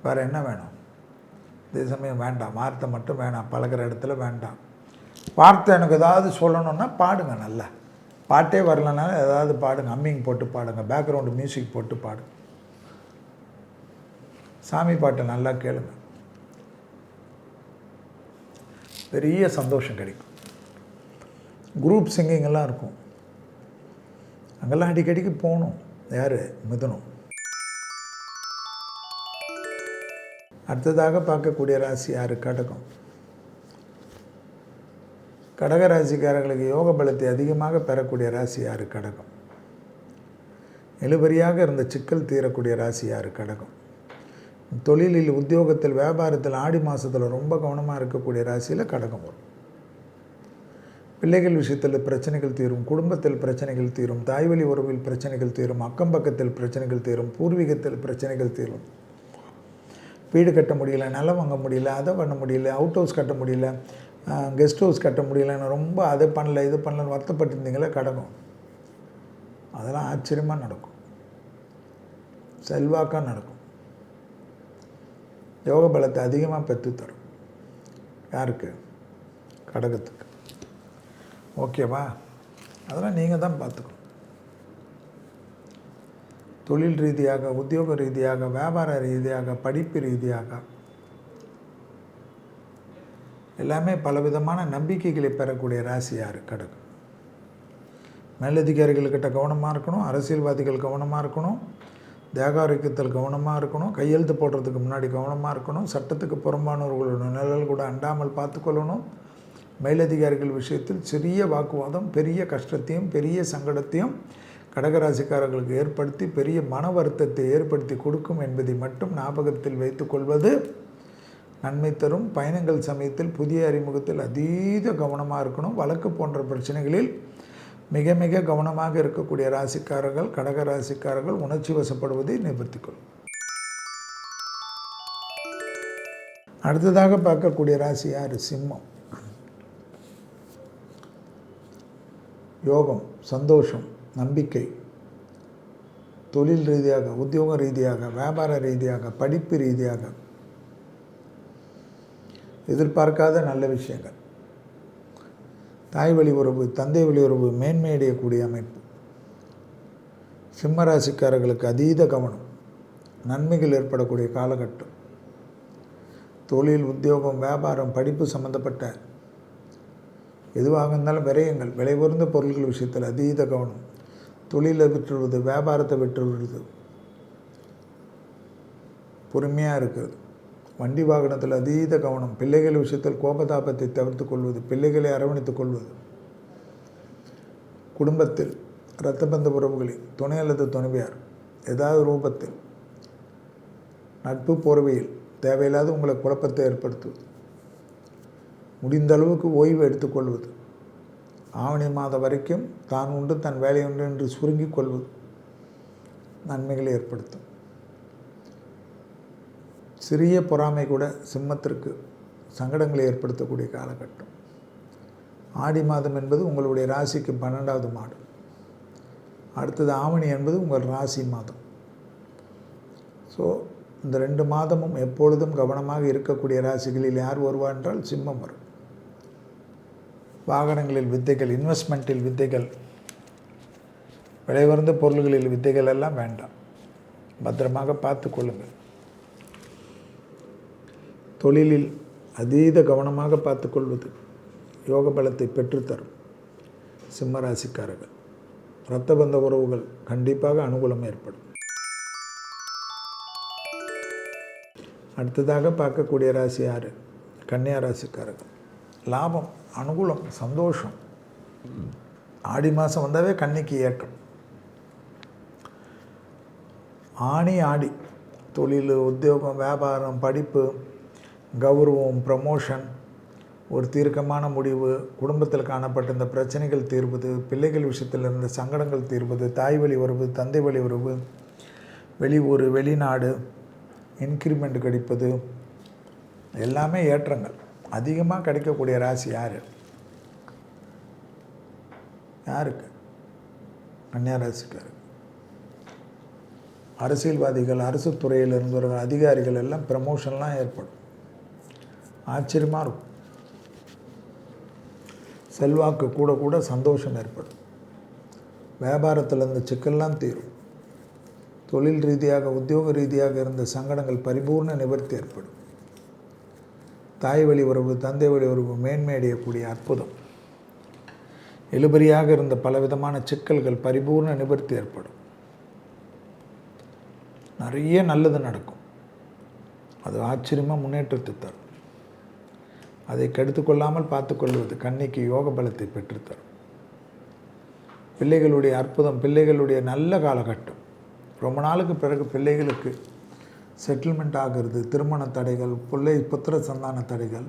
வேறு என்ன வேணும்? இதே சமயம் வேண்டாம், வார்த்தை மட்டும் வேணாம். பழகிற இடத்துல வேண்டாம். வார்த்தை எனக்கு ஏதாவது சொல்லணுன்னா பாடுங்க. நல்லா பாட்டே வரலனாலும் ஏதாவது பாடுங்க. அம்மிங் போட்டு பாடுங்க. பேக்ரவுண்டு மியூசிக் போட்டு பாடுங்க. சாமி பாட்டை நல்லா கேளுங்க. பெரிய சந்தோஷம் கிடைக்கும். குரூப் சிங்கிங்கெல்லாம் இருக்கும். அங்கெல்லாம் அடிக்கடிக்கு போகணும். யார்? மிதுனம். அடுத்ததாக பார்க்கக்கூடிய ராசி யார்? கடகம். கடக ராசிக்காரர்களுக்கு யோக பலத்தை அதிகமாக பெறக்கூடிய ராசி யார்? கடகம். இழுபறியாக இருந்த சிக்கல் தீரக்கூடிய ராசி யார்? கடகம். தொழிலில், உத்தியோகத்தில், வியாபாரத்தில் ஆடி மாதத்தில் ரொம்ப கவனமாக இருக்கக்கூடிய ராசியில் கடகம் வரும். பிள்ளைகள் விஷயத்தில் பிரச்சனைகள் தீரும். குடும்பத்தில் பிரச்சனைகள் தீரும். தாய்வழி உறவில் பிரச்சனைகள் தீரும். அக்கம் பக்கத்தில் பிரச்சனைகள் தீரும். பூர்வீகத்தில் பிரச்சனைகள் தீரும். வீடு கட்ட முடியல, நிலம் வாங்க முடியல, அதை பண்ண முடியல, அவுட் ஹவுஸ் கட்ட முடியல, கெஸ்ட் ஹவுஸ் கட்ட முடியலைன்னு ரொம்ப அதை பண்ணல இது பண்ணலன்னு வருத்தப்பட்டிருந்தீங்களே, கடக்கும். அதெல்லாம் ஆச்சரியமாக நடக்கும், செல்வாக்காக நடக்கும், யோக பலத்தை அதிகமாக பெற்றுத்தரும். யாருக்கு? கடகத்துக்கு. ஓகேவா? அதெல்லாம் நீங்கள் தான் பார்த்துக்கணும். தொழில் ரீதியாக, உத்தியோக ரீதியாக, வியாபார ரீதியாக, படிப்பு ரீதியாக எல்லாமே பலவிதமான நம்பிக்கைகளை பெறக்கூடிய ராசி யார்? கடகம். மேலதிகாரிகள்கிட்ட கவனமாக இருக்கணும், அரசியல்வாதிகள் கவனமாக இருக்கணும், தேகாரோக்கியத்தில் கவனமாக இருக்கணும், கையெழுத்து போடுறதுக்கு முன்னாடி கவனமாக இருக்கணும், சட்டத்துக்கு புறம்பானவர்களோட நிழல் கூட அண்டாமல் பார்த்துக்கொள்ளணும். மேலதிகாரிகள் விஷயத்தில் சிறிய வாக்குவாதம் பெரிய கஷ்டத்தையும் பெரிய சங்கடத்தையும் கடகராசிக்காரர்களுக்கு ஏற்படுத்தி பெரிய மன வருத்தத்தை ஏற்படுத்தி கொடுக்கும் என்பதை மட்டும் ஞாபகத்தில் வைத்துக்கொள்வது நன்மை தரும். பயணங்கள் சமயத்தில் புதிய அறிமுகத்தில் அதீத கவனமாக இருக்கணும். வழக்கு போன்ற பிரச்சனைகளில் மிக மிக கவனமாக இருக்கக்கூடிய ராசிக்காரர்கள், கடக ராசிக்காரர்கள் உணர்ச்சி வசப்படுவதை நிவர்த்திக்கொள்ளும். அடுத்ததாக பார்க்கக்கூடிய ராசி யார்? சிம்மம். யோகம், சந்தோஷம், நம்பிக்கை, தொழில் ரீதியாக, உத்தியோக ரீதியாக, வியாபார ரீதியாக, படிப்பு ரீதியாக எதிர்பார்க்காத நல்ல விஷயங்கள், தாய் வழி உறவு, தந்தை வழி உறவு மேன்மையடையக்கூடிய அமைப்பு. சிம்ம ராசிக்காரர்களுக்கு அதீத கவனம், நன்மைகள் ஏற்படக்கூடிய காலகட்டம். தொழில், உத்தியோகம், வியாபாரம், படிப்பு சம்பந்தப்பட்ட எதுவாக இருந்தாலும் விரயங்கள், விலை உயர்ந்த பொருட்கள் விஷயத்தில் அதீத கவனம். தொழிலை விட்டுருவது, வியாபாரத்தை விட்டுருவது, பொறுமையாக இருக்கிறது. வண்டி வாகனத்தில் அதீத கவனம். பிள்ளைகள் விஷயத்தில் கோபதாபத்தை தவிர்த்து கொள்வது, பிள்ளைகளை அரவணைத்துக் கொள்வது. குடும்பத்தில் இரத்த பந்த உறவுகளில் துணை அல்லது துணைவியார் ஏதாவது ரூபத்தில் நட்பு போர்வையில் தேவையில்லாத உங்களை குழப்பத்தை ஏற்படுத்துவது. முடிந்த அளவுக்கு ஓய்வு எடுத்துக்கொள்வது. ஆவணி மாதம் வரைக்கும் தான் உண்டு தன் வேலை உண்டு என்று சுருங்கிக் கொள்வது நன்மைகளை ஏற்படுத்தும். சிறிய பொறாமை கூட சிம்மத்திற்கு சங்கடங்களை ஏற்படுத்தக்கூடிய காலகட்டம். ஆடி மாதம் என்பது உங்களுடைய ராசிக்கு 12வது மாதம். அடுத்தது ஆவணி என்பது உங்கள் ராசி மாதம். ஸோ இந்த 2 மாதமும் எப்பொழுதும் கவனமாக இருக்கக்கூடிய ராசிகளில் யார் வருவார் என்றால் சிம்மம் வரும். வாகனங்களில் வித்தைகள், இன்வெஸ்ட்மெண்ட்டில் வித்தைகள், விலையுயர்ந்த பொருள்களில் வித்தைகள் எல்லாம் வேண்டாம், பத்திரமாக பார்த்து கொள்ளுங்கள். தொழிலில் அதீத கவனமாக பார்த்துக்கொள்வது யோக பலத்தை பெற்றுத்தரும். சிம்ம ராசிக்காரர்கள் இரத்த பந்த உறவுகள் கண்டிப்பாக அனுகூலம் ஏற்படும். அடுத்ததாக பார்க்கக்கூடிய ராசி யார்? கன்னியா ராசிக்காரர்கள். லாபம், அனுகூலம், சந்தோஷம். ஆடி மாதம் வந்தாவே கன்னிக்கு ஏற்றம். ஆணி ஆடி தொழில், உத்தியோகம், வியாபாரம், படிப்பு, கௌரவம், ப்ரமோஷன், ஒரு தீர்க்கமான முடிவு, குடும்பத்தில் காணப்பட்ட இந்த பிரச்சனைகள் தீர்வது, பிள்ளைகள் விஷயத்தில் இருந்த சங்கடங்கள் தீர்வது, தாய் வழி உறவு, தந்தை வழி உறவு, வெளியூர், வெளிநாடு, இன்க்ரிமெண்ட் கிடைப்பது, எல்லாமே ஏற்றங்கள் அதிகமாக கிடைக்கக்கூடிய ராசி யார்? யாருக்கு? கன்னியா ராசிக்காரர். அரசியல்வாதிகள், அரசு துறையில் இருந்தவர்கள், அதிகாரிகள் எல்லாம் ப்ரமோஷன்லாம் ஏற்படும். ஆச்சரியமாக இருக்கும். செல்வாக்கு கூட கூட சந்தோஷம் ஏற்படும். வியாபாரத்தில் இருந்த சிக்கல்லாம் தீரும். தொழில் ரீதியாக, உத்தியோக ரீதியாக இருந்த சங்கடங்கள் பரிபூர்ண நிவர்த்தி ஏற்படும். தாய் வழி உறவு, தந்தை வழி உறவு மேன்மை அடையக்கூடிய அற்புதம். இழுபறியாக இருந்த பலவிதமான சிக்கல்கள் பரிபூர்ண நிவர்த்தி ஏற்படும். நிறைய நல்லது நடக்கும். அது ஆச்சரியமாக முன்னேற்றத்தை தரும். அதை கெடுத்துக்கொள்ளாமல் பார்த்துக்கொள்வது கன்னிக்கு யோக பலத்தை பெற்றுத்தரும். பிள்ளைகளுடைய அற்புதம், பிள்ளைகளுடைய நல்ல காலகட்டம். ரொம்ப நாளுக்கு பிறகு பிள்ளைகளுக்கு செட்டில்மெண்ட் ஆகிறது. திருமண தடைகள், புத்திர சந்தான தடைகள்,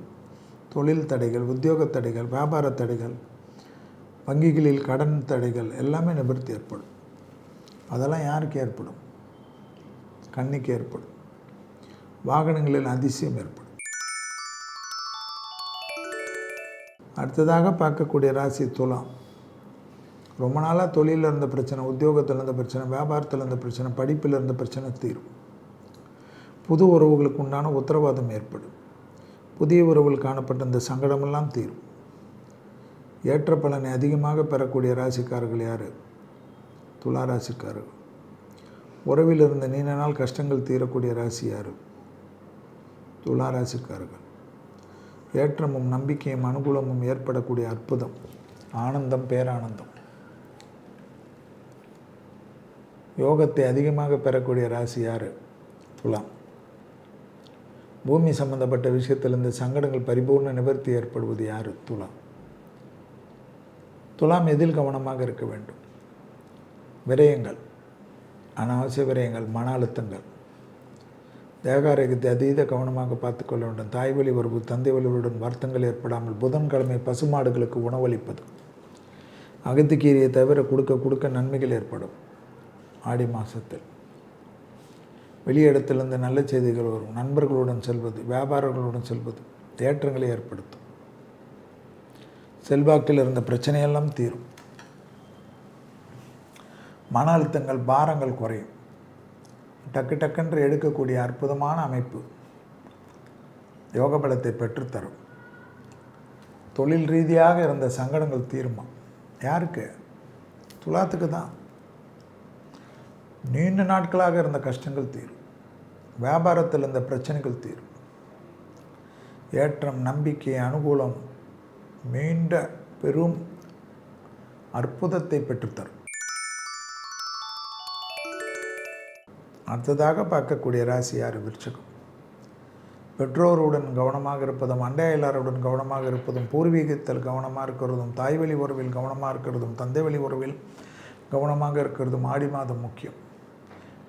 தொழில் தடைகள், உத்தியோக தடைகள், வியாபார தடைகள், வங்கிகளில் கடன் தடைகள் எல்லாமே நிவர்த்தி ஏற்படும். அதெல்லாம் யாருக்கு ஏற்படும்? கன்னிக்கு ஏற்படும். வாகனங்களில் அதிசயம் ஏற்படும். அடுத்ததாக பார்க்கக்கூடிய ராசி துலாம். ரொம்ப நாளாக தொழிலில் இருந்த பிரச்சனை, உத்தியோகத்தில் இருந்த பிரச்சனை, வியாபாரத்தில் இருந்த பிரச்சனை, படிப்பில் இருந்த பிரச்சனை தீரும். புது உறவுகளுக்கு உண்டான உத்தரவாதம் ஏற்படும். புதிய உறவுகள் காணப்பட்ட இந்த சங்கடமெல்லாம் தீரும். ஏற்ற பலனை அதிகமாக பெறக்கூடிய ராசிக்காரர்கள் யார்? துலா ராசிக்காரர்கள். உறவில் இருந்த நீண்ட நாள் கஷ்டங்கள் தீரக்கூடிய ராசி யார்? துலா ராசிக்காரர்கள். ஏற்றமும் நம்பிக்கையும் அனுகூலமும் ஏற்படக்கூடிய அற்புதம், ஆனந்தம், பேரானந்தம். யோகத்தை அதிகமாக பெறக்கூடிய ராசி யார்? துலாம். பூமி சம்பந்தப்பட்ட விஷயத்தில் இந்த சங்கடங்கள் பரிபூர்ண நிவர்த்தி ஏற்படுவது யார்? துலாம். துலாம் எதில் கவனமாக இருக்க வேண்டும்? விரயங்கள், அனாவசிய விரயங்கள், மன அழுத்தங்கள், தேகாரோக்கியத்தை அதீத கவனமாக பார்த்து கொள்ள வேண்டும். தாய் வழி உறவு, தந்தை வழியுடன் வருத்தங்கள் ஏற்படாமல் புதன்கிழமை பசுமாடுகளுக்கு உணவளிப்பது, அகத்திக்கீரையை தவிர கொடுக்க நன்மைகள் ஏற்படும். ஆடி மாதத்தில் வெளியிடத்திலிருந்து நல்ல செய்திகள் வரும். நண்பர்களுடன் செல்வது, வியாபாரங்களுடன் செல்வது ஏற்றங்களை ஏற்படுத்தும். செல்வாக்கில் இருந்த பிரச்சனையெல்லாம் தீரும். மன அழுத்தங்கள், பாரங்கள் குறையும். டக்குன்று எடுக்கக்கூடிய அற்புதமான அமைப்பு யோக பலத்தை பெற்றுத்தரும். தொழில் ரீதியாக இருந்த சங்கடங்கள் தீருமா? யாருக்கு? துலாத்துக்கு தான். நீண்ட நாட்களாக இருந்த கஷ்டங்கள் தீரும். வியாபாரத்தில் இருந்த பிரச்சனைகள் தீரும். ஏற்றம், நம்பிக்கை, அனுகூலம் மீண்ட பெரும் அற்புதத்தை பெற்றுத்தரும். அடுத்ததாக பார்க்கக்கூடிய ராசி யார்? விருச்சிகம். பெற்றோருடன் கவனமாக இருப்பதும், அண்டையலாருடன் கவனமாக இருப்பதும், பூர்வீகத்தில் கவனமாக இருக்கிறதும், தாய் வழி உறவில் கவனமாக இருக்கிறதும், தந்தை வழி உறவில் கவனமாக இருக்கிறதும் ஆடி மாதம் முக்கியம்.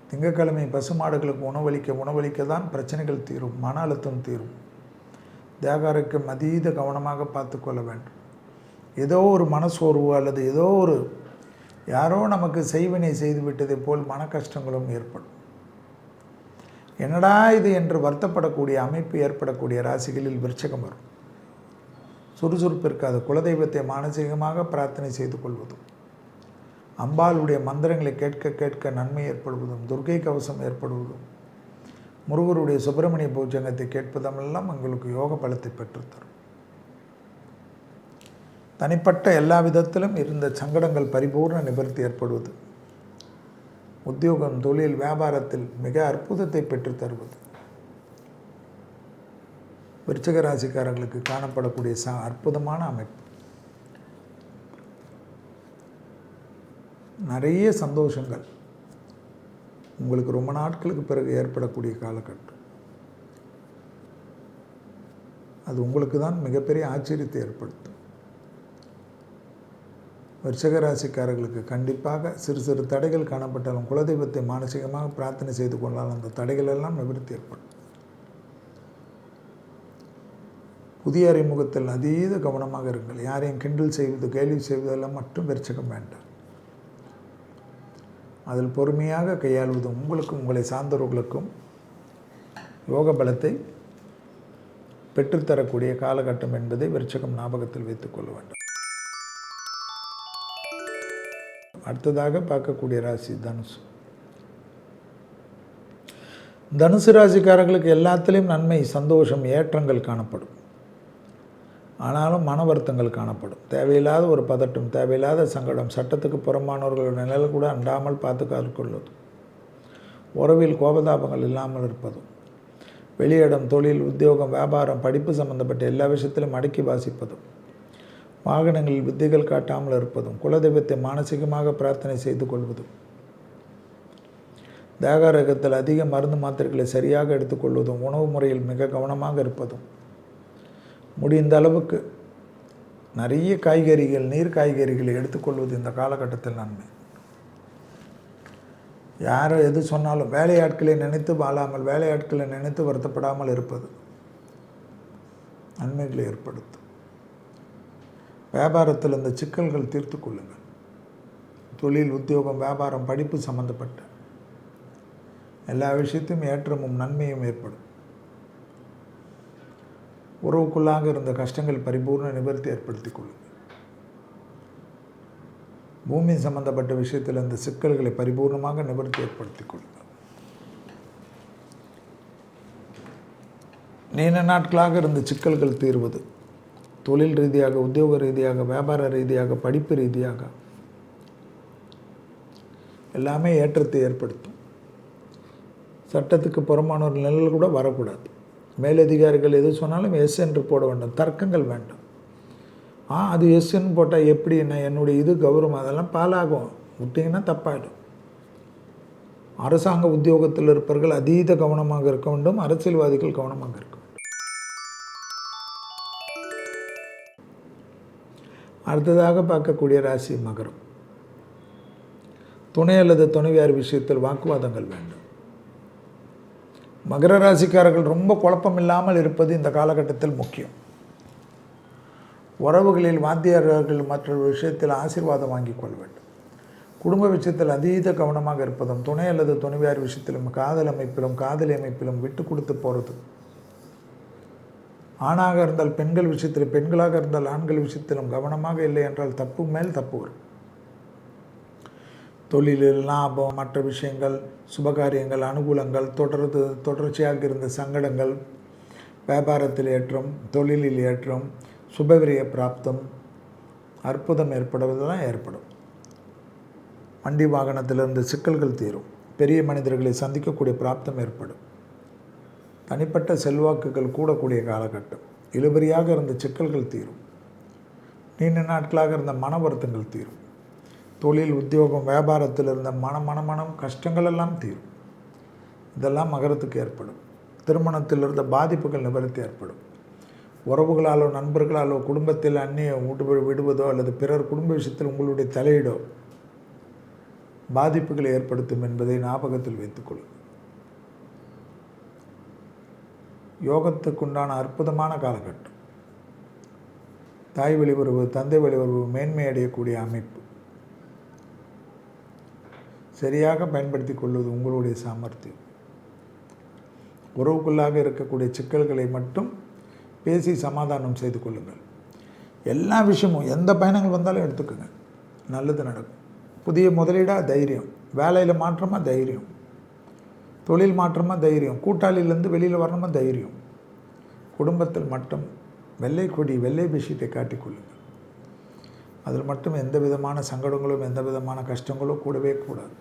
திங்கட்கிழமை பசுமாடுகளுக்கு உணவளிக்க தான் பிரச்சனைகள் தீரும், மன அழுத்தம் தீரும். தேகாரோக்கியம் அதீத கவனமாக பார்த்து கொள்ள வேண்டும். ஏதோ ஒரு மனசோர்வு அல்லது ஏதோ ஒரு யாரோ நமக்கு செய்வினை செய்து விட்டதை போல் மன கஷ்டங்களும் ஏற்படும். என்னடா இது என்று வருத்தப்படக்கூடிய அமைப்பு ஏற்படக்கூடிய ராசிகளில் விருச்சிகம் வரும். சுறுசுறுப்பு இருக்காது. குலதெய்வத்தை மானசீகமாக பிரார்த்தனை செய்து கொள்வதும், அம்பாளுடைய மந்திரங்களை கேட்க நன்மை ஏற்படுவதும், துர்க்கை கவசம் ஏற்படுவதும், முருகருடைய சுப்பிரமணிய பூஜங்கத்தை கேட்பதெல்லாம் உங்களுக்கு யோக பலத்தை பெற்றுத்தரும். தனிப்பட்ட எல்லா விதத்திலும் இருந்த சங்கடங்கள் பரிபூர்ண நிவர்த்தி ஏற்படுவது, உத்தியோகம், தொழில், வியாபாரத்தில் மிக அற்புதத்தை பெற்றுத்தருவது விருச்சிக ராசிக்காரர்களுக்கு காணப்படக்கூடிய அற்புதமான அமைப்பு. நிறைய சந்தோஷங்கள் உங்களுக்கு ரொம்ப நாட்களுக்கு பிறகு ஏற்படக்கூடிய காலகட்டம். அது உங்களுக்கு தான் மிகப்பெரிய ஆச்சரியத்தை ஏற்படுத்தும். விருச்சிக ராசிக்காரர்களுக்கு கண்டிப்பாக சிறு தடைகள் காணப்பட்டாலும் குலதெய்வத்தை மானசீகமாக பிரார்த்தனை செய்து கொண்டால் அந்த தடைகள் எல்லாம் நிவர்த்தி ஏற்படும். புதிய அறிமுகத்தில் அதீத கவனமாக இருங்கள். யாரையும் கிண்டல் செய்வது, கேலி செய்வதெல்லாம் மட்டும் விருச்சிகம் வேண்டாம். அதில் பொறுமையாக கையாள்வது உங்களுக்கும் உங்களை சார்ந்தவர்களுக்கும் யோக பலத்தை பெற்றுத்தரக்கூடிய காலகட்டம் என்பதை விருச்சிகம் ஞாபகத்தில் வைத்துக் கொள்ள வேண்டும். அடுத்ததாக பார்க்கக்கூடிய ராசி தனுசு. தனுசு ராசிக்காரர்களுக்கு எல்லாத்திலையும் நன்மை, சந்தோஷம், ஏற்றங்கள் காணப்படும். ஆனாலும் மன வருத்தங்கள் காணப்படும். தேவையில்லாத ஒரு பதட்டம், தேவையில்லாத சங்கடம், சட்டத்துக்கு புறம்பானவர்களுடைய நிலையில் கூட அண்டாமல் பார்த்து காத்துக்கொள்வது, உறவில் கோபதாபங்கள் இல்லாமல் இருப்பதும், வெளியிடம், தொழில், உத்தியோகம், வியாபாரம், படிப்பு சம்பந்தப்பட்ட எல்லா விஷயத்திலும் அடக்கி வாசிப்பதும், வாகனங்களில் வித்தைகள் காட்டாமல் இருப்பதும், குலதெய்வத்தை மானசீகமாக பிரார்த்தனை செய்து கொள்வதும், தேகாரோக்கியத்தில் அதிக மருந்து மாத்திரைகளை சரியாக எடுத்துக்கொள்வதும், உணவு முறையில் மிக கவனமாக இருப்பதும், முடிந்த அளவுக்கு நிறைய காய்கறிகள், நீர் காய்கறிகளை எடுத்துக்கொள்வது இந்த காலகட்டத்தில் நன்மை. யாரோ எது சொன்னாலும் வேலையாட்களை நினைத்து வாழாமல், வேலையாட்களை நினைத்து வருத்தப்படாமல் இருப்பது நன்மைகளை ஏற்படுத்தும். வியாபாரத்தில் இந்த சிக்கல்கள் தீர்த்து கொள்ளுங்கள். தொழில், உத்தியோகம், வியாபாரம், படிப்பு சம்பந்தப்பட்ட எல்லா விஷயத்தையும் ஏற்றமும் நன்மையும் ஏற்படும். உறவுக்குள்ளாக இருந்த கஷ்டங்கள் பரிபூர்ண நிவர்த்தி ஏற்படுத்தி கொள்ளுங்கள். பூமி சம்பந்தப்பட்ட விஷயத்தில் இந்த சிக்கல்களை பரிபூர்ணமாக நிவர்த்தி ஏற்படுத்தி கொள்ளுங்கள். நீண்ட நாட்களாக இருந்த சிக்கல்கள் தீர்வது, தொழில் ரீதியாக, உத்தியோக ரீதியாக, வியாபார ரீதியாக, படிப்பு ரீதியாக எல்லாமே ஏற்றத்தை ஏற்படுத்தும். சட்டத்துக்கு புறமான ஒரு நிழல் கூட வரக்கூடாது. மேலதிகாரிகள் எது சொன்னாலும் எஸ் என்று போட வேண்டும். தர்க்கங்கள் வேண்டாம். அது எஸ்ன்னு போட்டால் எப்படி, என்ன என்னுடைய இது கௌரவம், அதெல்லாம் பாலாகும். விட்டிங்கன்னா தப்பாயிடும். அரசாங்க உத்தியோகத்தில் இருப்பவர்கள் அதீத கவனமாக இருக்க வேண்டும். அரசியல்வாதிகள் கவனமாக இருக்க வேண்டும். அடுத்ததாக பார்க்கக்கூடிய ராசி மகரம். துணை அல்லது துணைவியார் விஷயத்தில் வாக்குவாதங்கள் வேண்டும். மகர ராசிக்காரர்கள் ரொம்ப குழப்பம் இல்லாமல் இருப்பது இந்த காலகட்டத்தில் முக்கியம். உறவுகளில் வாத்தியார்கள் மற்ற விஷயத்தில் ஆசீர்வாதம் வாங்கிக் கொள்ள வேண்டும். குடும்ப விஷயத்தில் அதீத கவனமாக இருப்பதும், துணை அல்லது துணைவியார் விஷயத்திலும், காதல் அமைப்பிலும் காதலி அமைப்பிலும் விட்டு கொடுத்து போகிறது. ஆணாக இருந்தால் பெண்கள் விஷயத்தில், பெண்களாக இருந்தால் ஆண்கள் விஷயத்திலும் கவனமாக இல்லை என்றால் தப்பு மேல் தப்பு வரும். தொழிலில் லாபம், மற்ற விஷயங்கள், சுபகாரியங்கள், அனுகூலங்கள், தொடர்ச்சியாக இருந்த சங்கடங்கள், வியாபாரத்தில் ஏற்றம், தொழிலில் ஏற்றம், சுபவிரிய பிராப்தம், அற்புதம் ஏற்படுவதெல்லாம் ஏற்படும். வண்டி வாகனத்தில் இருந்த சிக்கல்கள் தீரும். பெரிய மனிதர்களை சந்திக்கக்கூடிய பிராப்தம் ஏற்படும். தனிப்பட்ட செல்வாக்குகள் கூடக்கூடிய காலகட்டம். இழுபறியாக இருந்த சிக்கல்கள் தீரும். நீண்ட நாட்களாக இருந்த மன வருத்தங்கள் தீரும். தொழில், உத்தியோகம், வியாபாரத்தில் இருந்த மனம் கஷ்டங்கள் எல்லாம் தீரும். இதெல்லாம் மகரத்துக்கு ஏற்படும். திருமணத்தில் இருந்த பாதிப்புகள் நிவர்த்தி ஏற்படும். உறவுகளாலோ நண்பர்களாலோ குடும்பத்தில் அந்நிய விடுவதோ அல்லது பிறர் குடும்ப விஷயத்தில் உங்களுடைய தலையீடோ பாதிப்புகளை ஏற்படுத்தும் என்பதை ஞாபகத்தில் வைத்துக்கொள்ளுங்கள். யோகத்துக்குண்டான அற்புதமான காலகட்டம். தாய் வழி உறவு, தந்தை வழி உறவு மேன்மை அடையக்கூடிய அமைப்பு. சரியாக பயன்படுத்தி கொள்வது உங்களுடைய சாமர்த்தியம். உறவுக்குள்ளாக இருக்கக்கூடிய சிக்கல்களை மட்டும் பேசி சமாதானம் செய்து கொள்ளுங்கள். எல்லா விஷயமும், எந்த பயணங்கள் வந்தாலும் எடுத்துக்கோங்க, நல்லது நடக்கும். புதிய முதலீடாக தைரியம், வேலையில் மாற்றமாக தைரியம், தொழில் மாற்றமாக தைரியம், கூட்டாளியிலேருந்து வெளியில் வரணுமா தைரியம். குடும்பத்தில் மட்டும் வெள்ளை கொடி, வெள்ளை பெட்ஷீட்டை காட்டிக்கொள்ளுங்கள். அதில் மட்டும் எந்த விதமான சங்கடங்களும் எந்த விதமான கஷ்டங்களும் கூடவே கூடாது.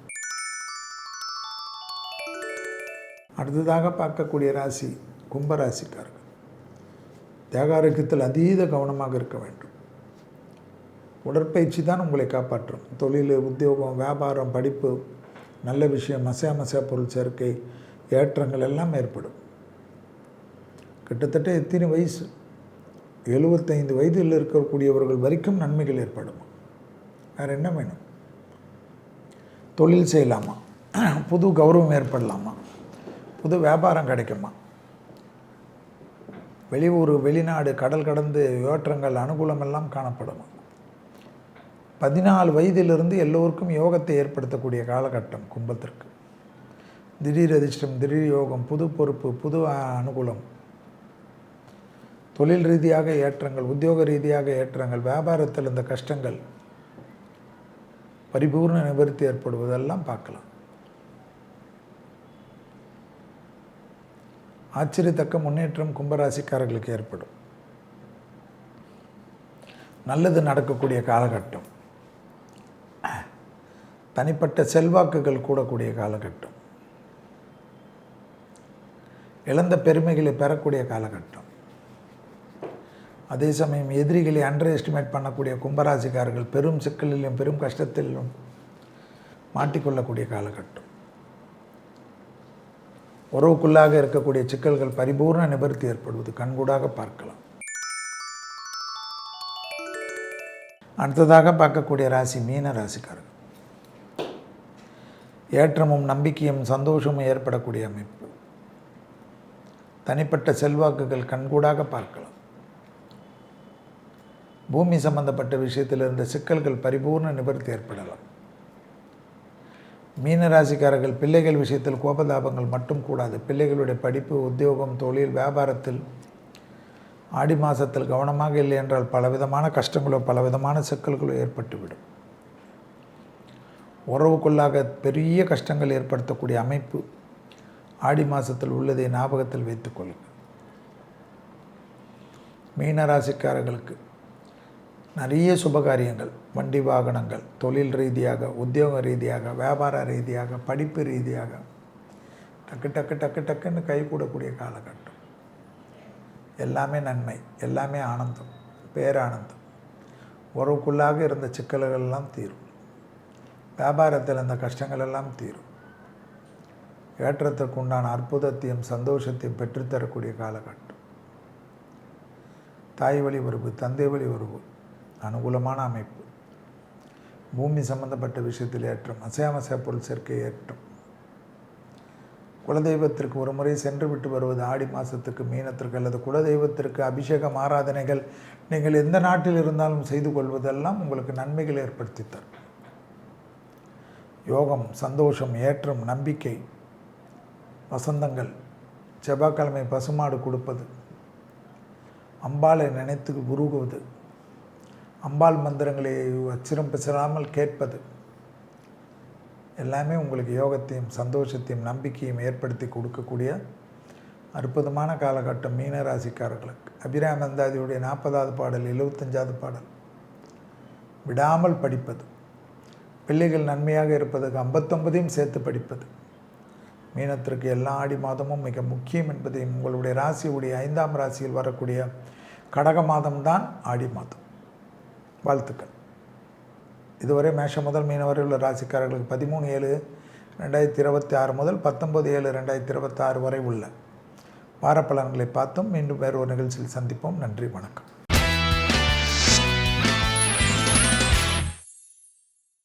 அடுத்ததாக பார்க்கக்கூடிய ராசி கும்பராசிக்காரர்கள். தேக ஆரோக்கியத்தில் அதீத கவனமாக இருக்க வேண்டும். உடற்பயிற்சி தான் உங்களை காப்பாற்றும். தொழில், உத்தியோகம், வியாபாரம், படிப்பு, நல்ல விஷயம், மசையா பொருள் சேர்க்கை, ஏற்றங்கள் எல்லாம் ஏற்படும். கிட்டத்தட்ட எத்தனை வயசு, 75 வயதில் இருக்கக்கூடியவர்கள் வரைக்கும் நன்மைகள் ஏற்படும். வேறு என்ன வேணும்? தொழில் செய்யலாமா, புது கௌரவம் ஏற்படலாமா, புது வியாபாரம் கிடைக்குமா, வெளியூர், வெளிநாடு, கடல் கடந்து ஏற்றங்கள், அனுகூலம் எல்லாம் காணப்படுமா. 14 வயதிலிருந்து எல்லோருக்கும் யோகத்தை ஏற்படுத்தக்கூடிய காலகட்டம் கும்பத்திற்கு. திடீர் அதிர்ஷ்டம், திடீர் யோகம், புது பொறுப்பு, புது அனுகூலம், தொழில் ரீதியாக ஏற்றங்கள், உத்தியோக ரீதியாக ஏற்றங்கள், வியாபாரத்தில் இந்த கஷ்டங்கள் பரிபூர்ண நிவர்த்தி ஏற்படுவதெல்லாம் பார்க்கலாம். ஆச்சரியத்தக்க முன்னேற்றம் கும்பராசிக்காரர்களுக்கு ஏற்படும். நல்லது நடக்கக்கூடிய காலகட்டம். தனிப்பட்ட செல்வாக்குகள் கூடக்கூடிய காலகட்டம். இழந்த பெருமைகளை பெறக்கூடிய காலகட்டம். அதே சமயம் எதிரிகளை அண்டர் எஸ்டிமேட் பண்ணக்கூடிய கும்பராசிக்காரர்கள் பெரும் சிக்கலிலும் பெரும் கஷ்டத்திலும் மாட்டிக்கொள்ளக்கூடிய காலகட்டம். உறவுக்குள்ளாக இருக்கக்கூடிய சிக்கல்கள் பரிபூர்ண நிவர்த்தி ஏற்படுவது கண்கூடாக பார்க்கலாம். அடுத்ததாக பார்க்கக்கூடிய ராசி மீன ராசிக்காரர்கள். ஏற்றமும் நம்பிக்கையும் சந்தோஷமும் ஏற்படக்கூடிய அமைப்பு. தனிப்பட்ட செல்வாக்குகள் கண்கூடாக பார்க்கலாம். பூமி சம்பந்தப்பட்ட விஷயத்தில் இருந்த சிக்கல்கள் பரிபூர்ண நிவர்த்தி ஏற்படலாம். மீனராசிக்காரர்கள் பிள்ளைகள் விஷயத்தில் கோபதாபங்கள் மட்டும் கூடாது. பிள்ளைகளுடைய படிப்பு, உத்தியோகம், தொழில், வியாபாரத்தில் ஆடி மாதத்தில் கவனமாக இல்லை என்றால் பலவிதமான கஷ்டங்களோ பலவிதமான சிக்கல்களோ ஏற்பட்டுவிடும். உறவுக்குள்ளாக பெரிய கஷ்டங்கள் ஏற்படுத்தக்கூடிய அமைப்பு ஆடி மாதத்தில் உள்ளதை ஞாபகத்தில் வைத்துக்கொள்ளுங்கள். மீனராசிக்காரர்களுக்கு நிறைய சுபகாரியங்கள், வண்டி வாகனங்கள், தொழில் ரீதியாக, உத்தியோக ரீதியாக, வியாபார ரீதியாக, படிப்பு ரீதியாக டக்கு டக்கு டக்கு டக்குன்னு கைகூடக்கூடிய காலகட்டம். எல்லாமே நன்மை, எல்லாமே ஆனந்தம், பேரானந்தம். உறவுக்குள்ளாக இருந்த சிக்கல்கள் எல்லாம் தீரும். வியாபாரத்தில் இருந்த கஷ்டங்கள் எல்லாம் தீரும். ஏற்றத்திற்கு உண்டான அற்புதத்தையும் சந்தோஷத்தையும் பெற்றுத்தரக்கூடிய காலகட்டம். தாய் வழி உறவு, தந்தை வழி உறவு அனுகூலமான அமைப்பு. பூமி சம்பந்தப்பட்ட விஷயத்தில் ஏற்றம், அசையாமசைய பொருள் சேர்க்கை ஏற்றம். குலதெய்வத்திற்கு ஒரு முறை சென்று விட்டு வருவது ஆடி மாதத்துக்கு மீனத்திற்கு அல்லது குலதெய்வத்திற்கு அபிஷேகம் ஆராதனைகள் நீங்கள் எந்த நாட்டில் இருந்தாலும் செய்து கொள்வதெல்லாம் உங்களுக்கு நன்மைகள் ஏற்படுத்தி தரும். யோகம், சந்தோஷம், ஏற்றம், நம்பிக்கை, வசந்தங்கள். செவ்வாய்க்கிழமை பசுமாடு கொடுப்பது, அம்பாளை நினைத்து உருகுவது, அம்பாள் மந்திரங்களை அச்சிரம் பிசராமல் கேட்பது எல்லாமே உங்களுக்கு யோகத்தையும் சந்தோஷத்தையும் நம்பிக்கையும் ஏற்படுத்தி கொடுக்கக்கூடிய அற்புதமான காலகட்டம் மீனராசிக்காரர்களுக்கு. அபிராம அந்தாதியுடைய 40வது பாடல், 75வது பாடல். விடாமல் படிப்பது, பிள்ளைகள் நன்மையாக இருப்பதற்கு 59ஐயும் சேர்த்து படிப்பது. மீனத்திற்கு எல்லா ஆடி மாதமும் மிக முக்கியம் என்பதையும் உங்களுடைய ராசியுடைய 5ஆம் ராசியில் வரக்கூடிய கடக மாதம்தான் ஆடி மாதம். வாழ்த்துக்கள். இதுவரை மேஷம் முதல் மீனம் வரை உள்ள ராசிக்காரர்களுக்கு 13/7/2026 முதல் 19/7/2026 வரை உள்ள வாரப்பலன்களை பார்த்தோம். மீண்டும் வேறு ஒரு நிகழ்ச்சியில் சந்திப்போம். நன்றி, வணக்கம்.